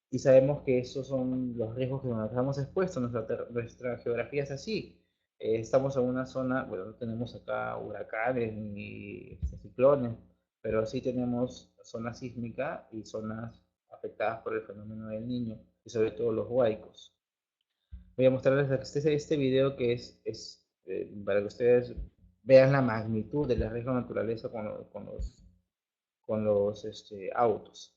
Y sabemos que esos son los riesgos que nos estamos expuestos, nuestra geografía es así. Estamos en una zona, bueno, no tenemos acá huracanes ni ciclones, pero sí tenemos zona sísmica y zonas afectadas por el fenómeno del Niño, y sobre todo los huaicos. Voy a mostrarles este video que es para que ustedes vean la magnitud de la riesgo de naturaleza con los autos.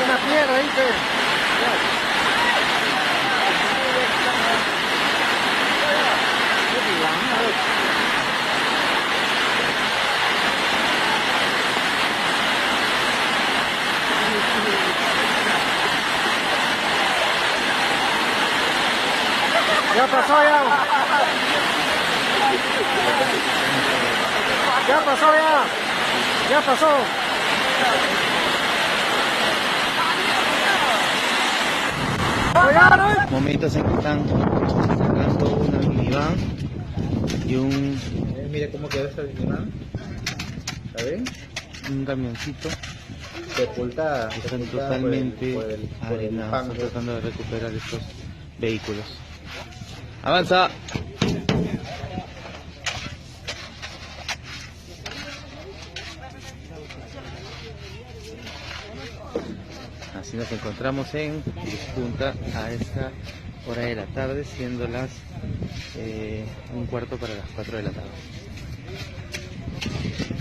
Una piedra, dice. Ya pasó ya. Ya pasó ya. Ya pasó. Momentos en que están sacando una minivan y Mira cómo quedó esta minivan. ¿Saben? un camioncito Sepultada. que están Sepultada totalmente por el arenados, fango. están tratando de recuperar estos vehículos. ¡Avanza! Así nos encontramos en Punta a esta hora de la tarde, siendo las 1:15 para las 4 de la tarde.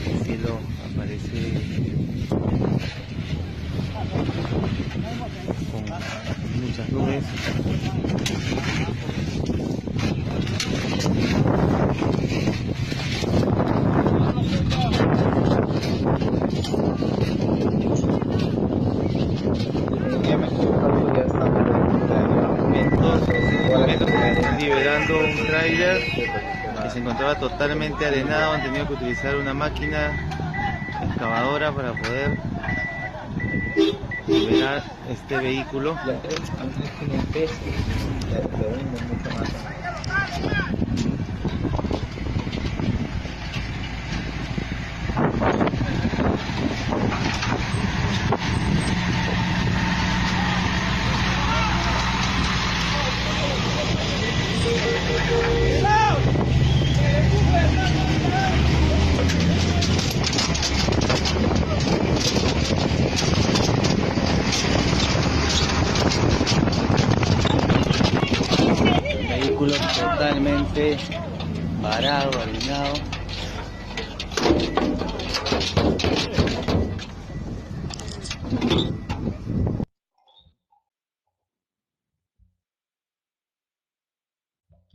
El cielo aparece con muchas nubes. Están liberando un tráiler que se encontraba totalmente arenado. Han tenido que utilizar una máquina excavadora para poder liberar este vehículo. Y antes tiene peso, le hunden mucho más. El vehículo totalmente varado, arenado.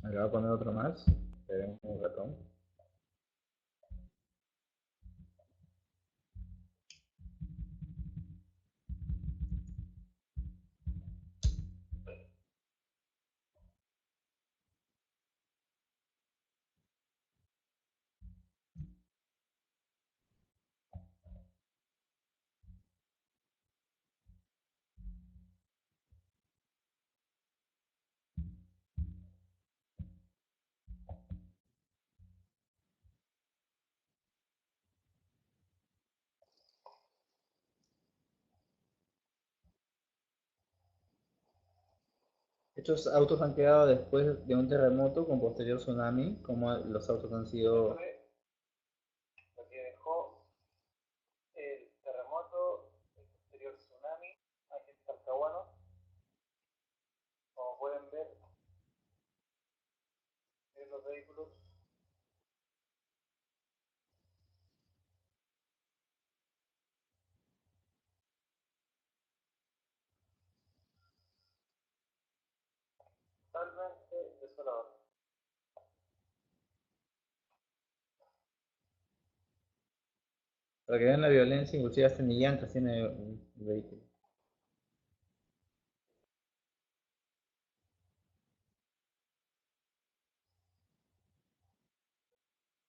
Me voy a poner otro más. Esperen un ratón. Estos autos han quedado después de un terremoto con posterior tsunami, como los autos han sido... Lo que dejó el terremoto, el posterior tsunami, aquí en Talcahuano. Como pueden ver, los vehículos. Totalmente desolador. Para que vean la violencia, inclusive hasta ni llantas tiene el vehículo.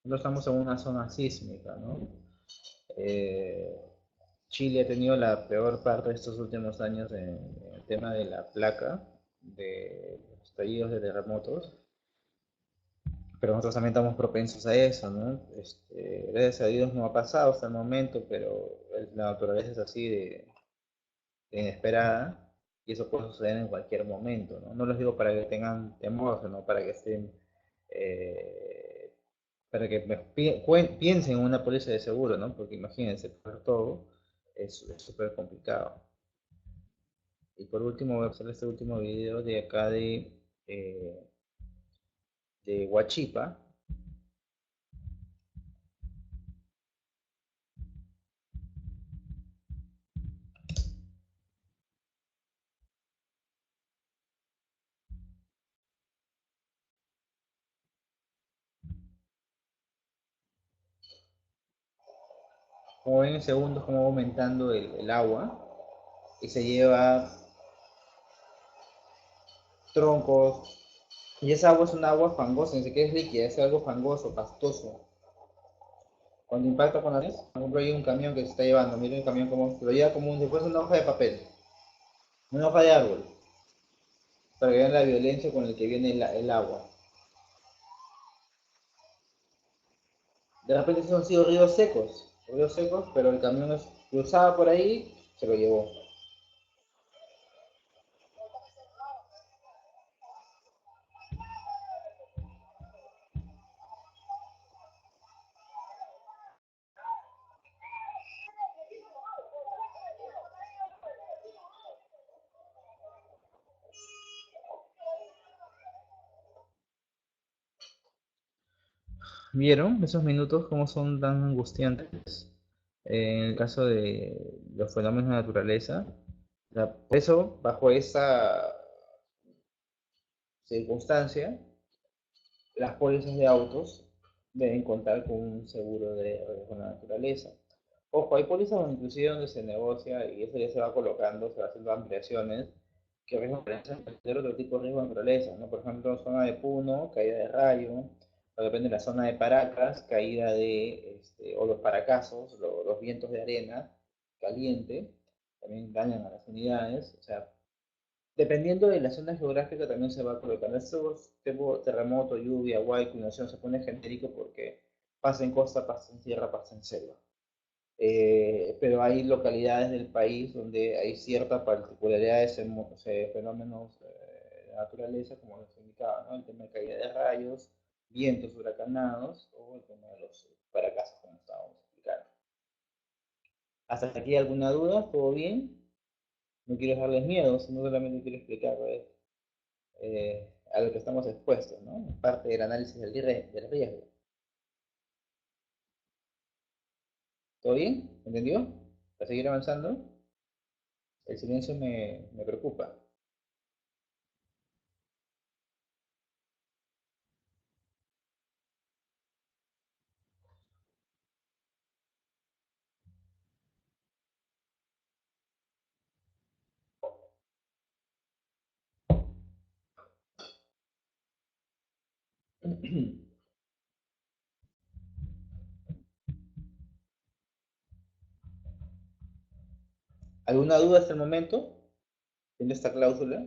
Nosotros estamos en una zona sísmica, ¿no? Chile ha tenido la peor parte de estos últimos años en el tema de la placa de los estallidos de terremotos, pero nosotros también estamos propensos a eso, ¿no? Gracias a Dios no ha pasado hasta el momento, pero la naturaleza es así de inesperada y eso puede suceder en cualquier momento, ¿no? No les digo para que tengan temor, sino para que estén, eh, para que piensen en una póliza de seguro, ¿no? Porque imagínense, por todo es súper complicado. Y por último voy a hacer este último video de acá eh, de Huachipa. Como ven en segundos cómo va aumentando el agua y se lleva troncos. Y esa agua es un agua fangosa, ni siquiera es líquida, es algo fangoso, pastoso. Cuando impacta con la luz, por ejemplo, hay un camión que se está llevando, miren el camión como lo lleva como después una hoja de papel, una hoja de árbol, para que vean la violencia con la que viene el agua. De repente esos han sido ríos secos, pero el camión cruzaba por ahí, se lo llevó. ¿Vieron esos minutos cómo son tan angustiantes? En el caso de los fenómenos de naturaleza, por eso, bajo esa circunstancia, las pólizas de autos deben contar con un seguro de riesgo de la naturaleza. Ojo, hay pólizas inclusive donde se negocia y eso ya se va colocando, se va haciendo ampliaciones, que riesgo de naturaleza es cualquier otro tipo de riesgo de naturaleza, ¿no? Por ejemplo, zona de Puno, caída de rayo, o depende de la zona de Paracas, caída o los paracasos, los vientos de arena caliente, también dañan a las unidades, o sea, dependiendo de la zona geográfica también se va a colocar. Estos tipo terremoto, lluvia, huaico, inundación se pone genérico porque pasa en costa, pasa en tierra, pasa en selva. Pero hay localidades del país donde hay ciertas particularidades en fenómenos de naturaleza, como les indicaba, ¿no? El tema de caída de rayos, vientos huracanados o el tema de los paracasos, como estábamos explicando. ¿Hasta aquí alguna duda? ¿Todo bien? No quiero darles miedo, sino solamente quiero explicarles a lo que estamos expuestos, ¿no? Parte del análisis del riesgo. ¿Todo bien? ¿Entendió? ¿Para seguir avanzando? El silencio me preocupa. ¿Alguna duda hasta el momento? ¿Tiene esta cláusula?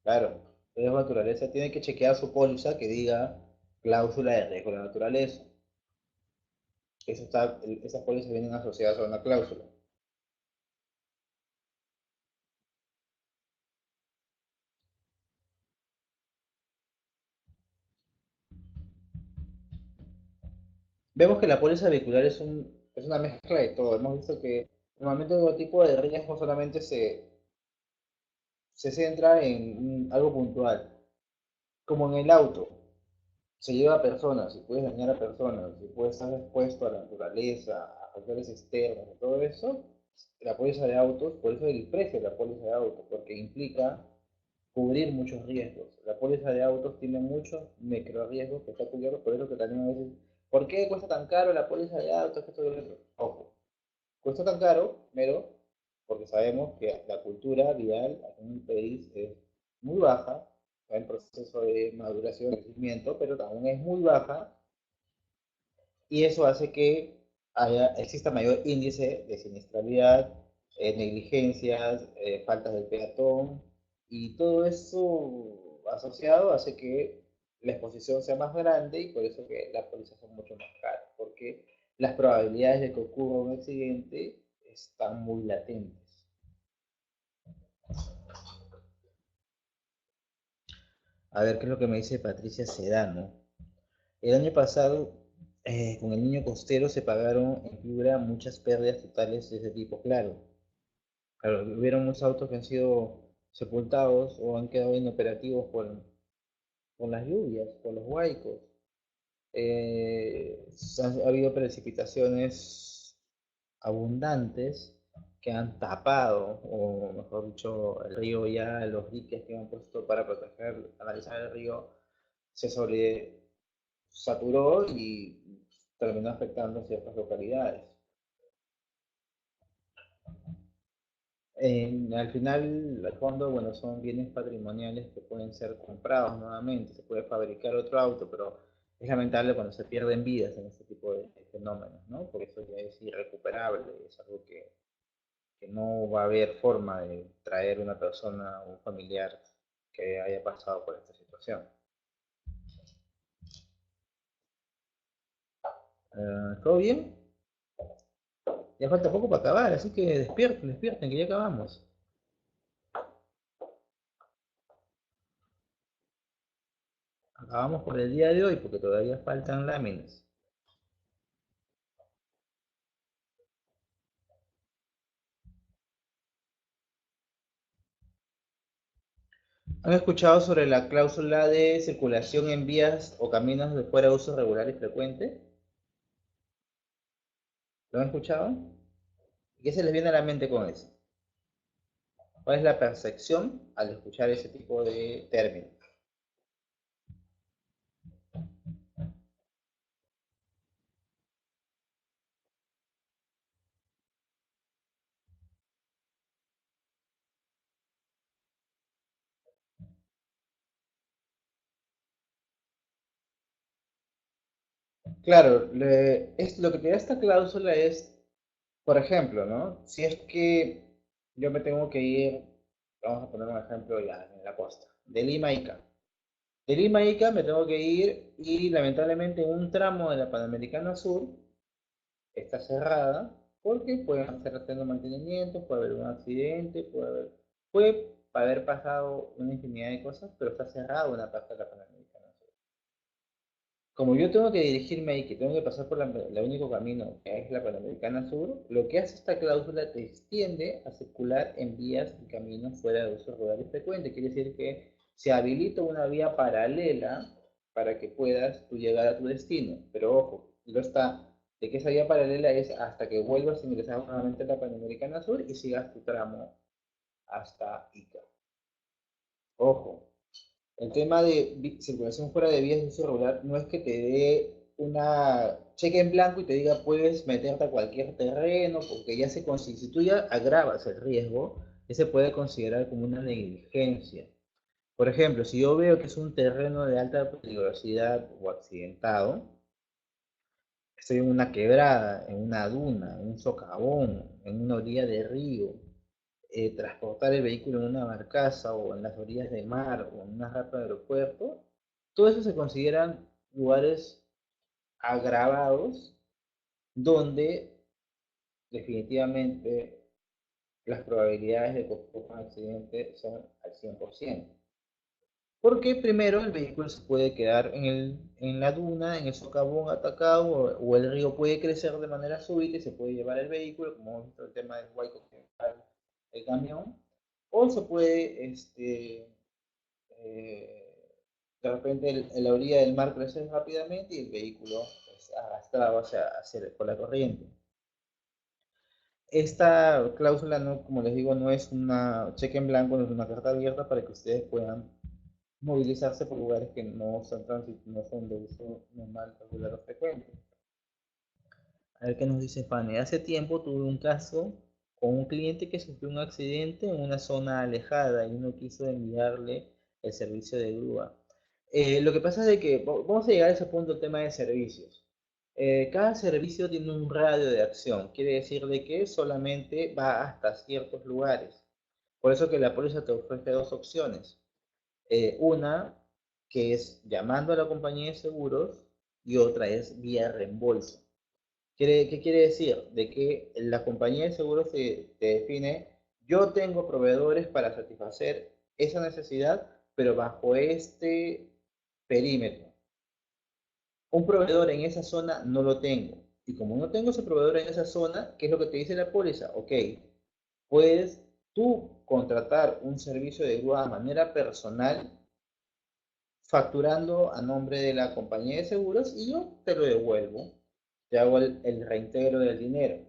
Claro, el riesgo de naturaleza tiene que chequear su póliza que diga cláusula de riesgo de naturaleza. Esas pólizas vienen asociadas a una cláusula. Vemos que la póliza vehicular es una mezcla de todo. Hemos visto que normalmente todo tipo de riesgo solamente se centra en algo puntual, como en el auto. Se lleva a personas, y puedes dañar a personas, y puedes estar expuesto a la naturaleza, a factores externos, a todo eso, la póliza de autos, por eso el precio de la póliza de autos, porque implica cubrir muchos riesgos. La póliza de autos tiene muchos micro riesgos que está cubierto, por eso que también a veces, ¿por qué cuesta tan caro la póliza de autos? Esto y lo otro. Ojo, cuesta tan caro, pero porque sabemos que la cultura vial aquí en el país es muy baja, está en proceso de maduración, de crecimiento, pero también es muy baja, y eso hace que exista mayor índice de siniestralidad, negligencias, faltas del peatón, y todo eso asociado hace que la exposición sea más grande y por eso que las pólizas son mucho más caras, porque las probabilidades de que ocurra un accidente están muy latentes. A ver qué es lo que me dice Patricia Sedano. El año pasado, con el niño costero se pagaron en fibra muchas pérdidas totales de ese tipo, claro. Claro, hubieron unos autos que han sido sepultados o han quedado inoperativos por las lluvias, por los huaicos. Ha habido precipitaciones abundantes que han tapado, o mejor dicho, el río ya, los diques que han puesto para proteger, analizar el río, se saturó y terminó afectando ciertas localidades. Al final, al fondo, bueno, son bienes patrimoniales que pueden ser comprados nuevamente, se puede fabricar otro auto, pero es lamentable cuando se pierden vidas en este tipo de fenómenos, ¿no? Porque eso ya es irrecuperable, es algo que no va a haber forma de traer una persona o un familiar que haya pasado por esta situación. ¿Todo bien? Ya falta poco para acabar, así que despierten, que ya acabamos. Acabamos por el día de hoy porque todavía faltan láminas. ¿Han escuchado sobre la cláusula de circulación en vías o caminos de fuera de uso regular y frecuente? ¿Lo han escuchado? ¿Qué se les viene a la mente con eso? ¿Cuál es la percepción al escuchar ese tipo de términos? Claro, lo que te da esta cláusula es, por ejemplo, ¿no? Si es que yo me tengo que ir, vamos a poner un ejemplo ya en la costa, de Lima a Ica. De Lima a Ica me tengo que ir y lamentablemente un tramo de la Panamericana Sur está cerrada porque pueden estar haciendo mantenimiento, puede haber un accidente, puede haber pasado una infinidad de cosas, pero está cerrada una parte de la Panamericana Sur. Como yo tengo que dirigirme ahí, que tengo que pasar por el único camino que es la Panamericana Sur, lo que hace esta cláusula te extiende a circular en vías y caminos fuera de uso rural y frecuente. Quiere decir que se habilita una vía paralela para que puedas tú llegar a tu destino. Pero ojo, no está de que esa vía paralela es hasta que vuelvas a ingresar nuevamente a la Panamericana Sur y sigas tu tramo hasta Ica. Ojo, el tema de circulación fuera de vías de uso regular no es que te dé una cheque en blanco y te diga puedes meterte a cualquier terreno, porque ya si tú ya agravas el riesgo, ya se puede considerar como una negligencia. Por ejemplo, si yo veo que es un terreno de alta peligrosidad o accidentado, estoy en una quebrada, en una duna, en un socavón, en una orilla de río, transportar el vehículo en una barcaza o en las orillas del mar o en una rampa de aeropuerto, todo eso se consideran lugares agravados donde definitivamente las probabilidades de que ocurra un accidente son al 100%. Porque primero el vehículo se puede quedar en la duna, en el socavón atacado, o el río puede crecer de manera súbita y se puede llevar el vehículo, como hemos visto el tema del Huayco, el camión, o se puede, de repente, en la orilla del mar crecer rápidamente y el vehículo es arrastrado por la corriente. Esta cláusula, no, como les digo, no es una cheque en blanco, no es una carta abierta para que ustedes puedan movilizarse por lugares que no son tránsito, no son de uso normal, regular o frecuente. A ver qué nos dice Fanny. Hace tiempo tuve un caso con un cliente que sufrió un accidente en una zona alejada y no quiso enviarle el servicio de grúa. Lo que pasa es de que vamos a llegar a ese punto, el tema de servicios. Cada servicio tiene un radio de acción, quiere decir de que solamente va hasta ciertos lugares. Por eso que la póliza te ofrece dos opciones. Una que es llamando a la compañía de seguros y otra es vía reembolso. ¿Qué quiere decir? De que la compañía de seguros te define, yo tengo proveedores para satisfacer esa necesidad, pero bajo este perímetro. Un proveedor en esa zona no lo tengo. Y como no tengo ese proveedor en esa zona, ¿qué es lo que te dice la póliza? Ok, puedes tú contratar un servicio de grúa de manera personal, facturando a nombre de la compañía de seguros y yo te lo devuelvo. Te hago el reintegro del dinero.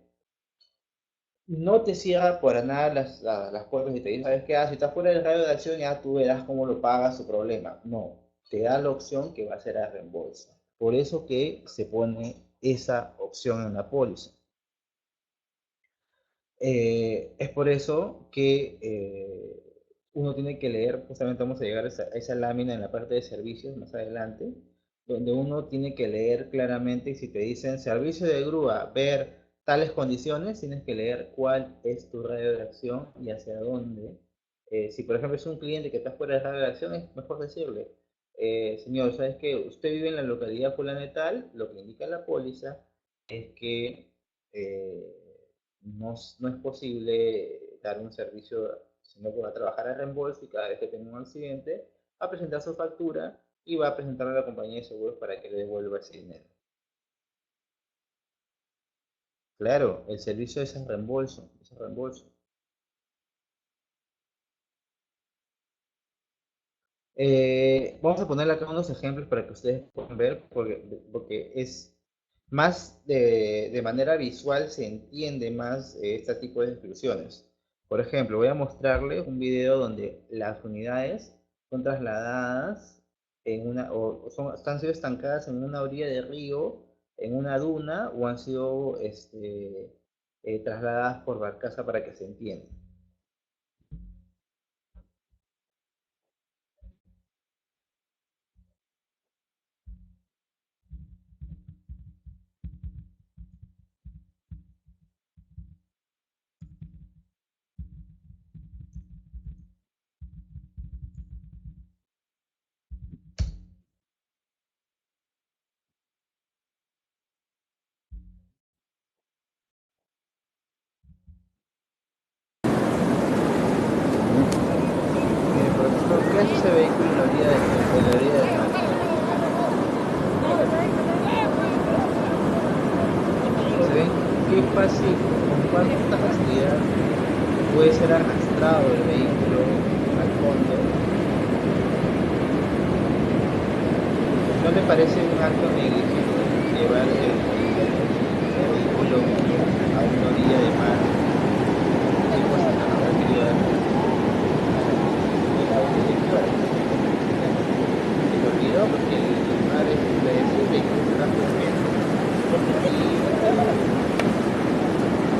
No te cierra para nada las puertas y te dice, ¿sabes qué? Si estás fuera del radio de acción, ya tú verás cómo lo pagas su problema. No, te da la opción que va a ser a reembolso. Por eso que se pone esa opción en la póliza. Es por eso que uno tiene que leer, justamente vamos a llegar a esa lámina en la parte de servicios más adelante, donde uno tiene que leer claramente y si te dicen servicio de grúa, ver tales condiciones, tienes que leer cuál es tu radio de acción y hacia dónde. Si por ejemplo es un cliente que está fuera de radio de acción, es mejor decirle, señor, ¿sabes qué? Usted vive en la localidad fulana y tal, lo que indica la póliza es que no es posible dar un servicio, sino que va a trabajar a reembolso y cada vez que tenga un accidente, va a presentar su factura y va a presentar a la compañía de seguros para que le devuelva ese dinero. Claro, el servicio es a reembolso, es a reembolso. Vamos a ponerle acá unos ejemplos para que ustedes puedan ver, porque es más de manera visual se entiende más este tipo de descripciones. Por ejemplo, voy a mostrarles un video donde las unidades son trasladadas han sido estancadas en una orilla de río, en una duna, o han sido trasladadas por barcaza para que se entienda. ¿Qué hace ese vehículo en la orilla del mar? ¿Se ven qué fácil, con cuánta facilidad puede ser arrastrado el vehículo al fondo? ¿No te parece un acto negligente llevar el vehículo a una orilla de mar? ¿Qué pasa con la tranquilidad? Se me olvidó porque el mar es impredecible y con una tormenta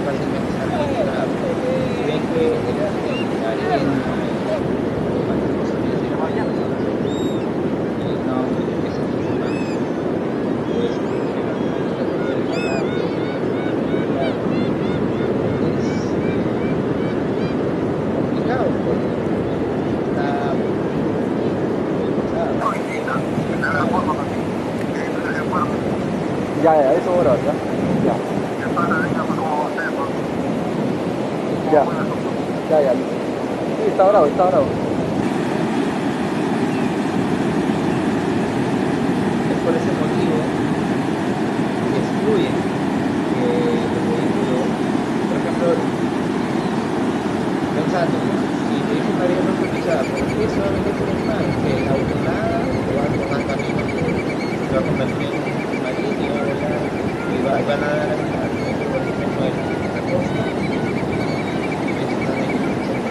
fácilmente se arrastra. Y ven que la arena cualquier cosa viene de la mañana y no empieza a transformar pues es complicado porque Ya, eso ahora, ya. Ya, ya. Sí, está bravo, está bravo. Es por ese motivo que excluyen que los vehículos, por ejemplo, pensando, ¿no? Si me dice una vía no autorizada, ¿por qué solamente por un plan? Que la autonada lo va a tomar camino, se va a convertir en un marino y va a volar, y va a nadar a metro por ejemplo en la costa, es una negligencia.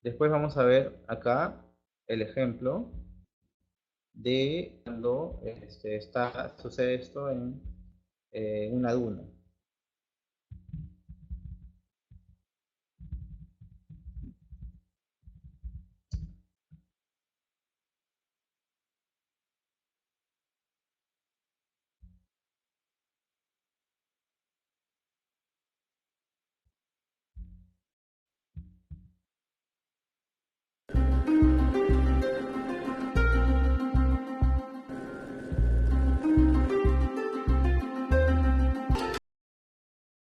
Después vamos a ver acá el ejemplo de cuando sucede esto en una duna.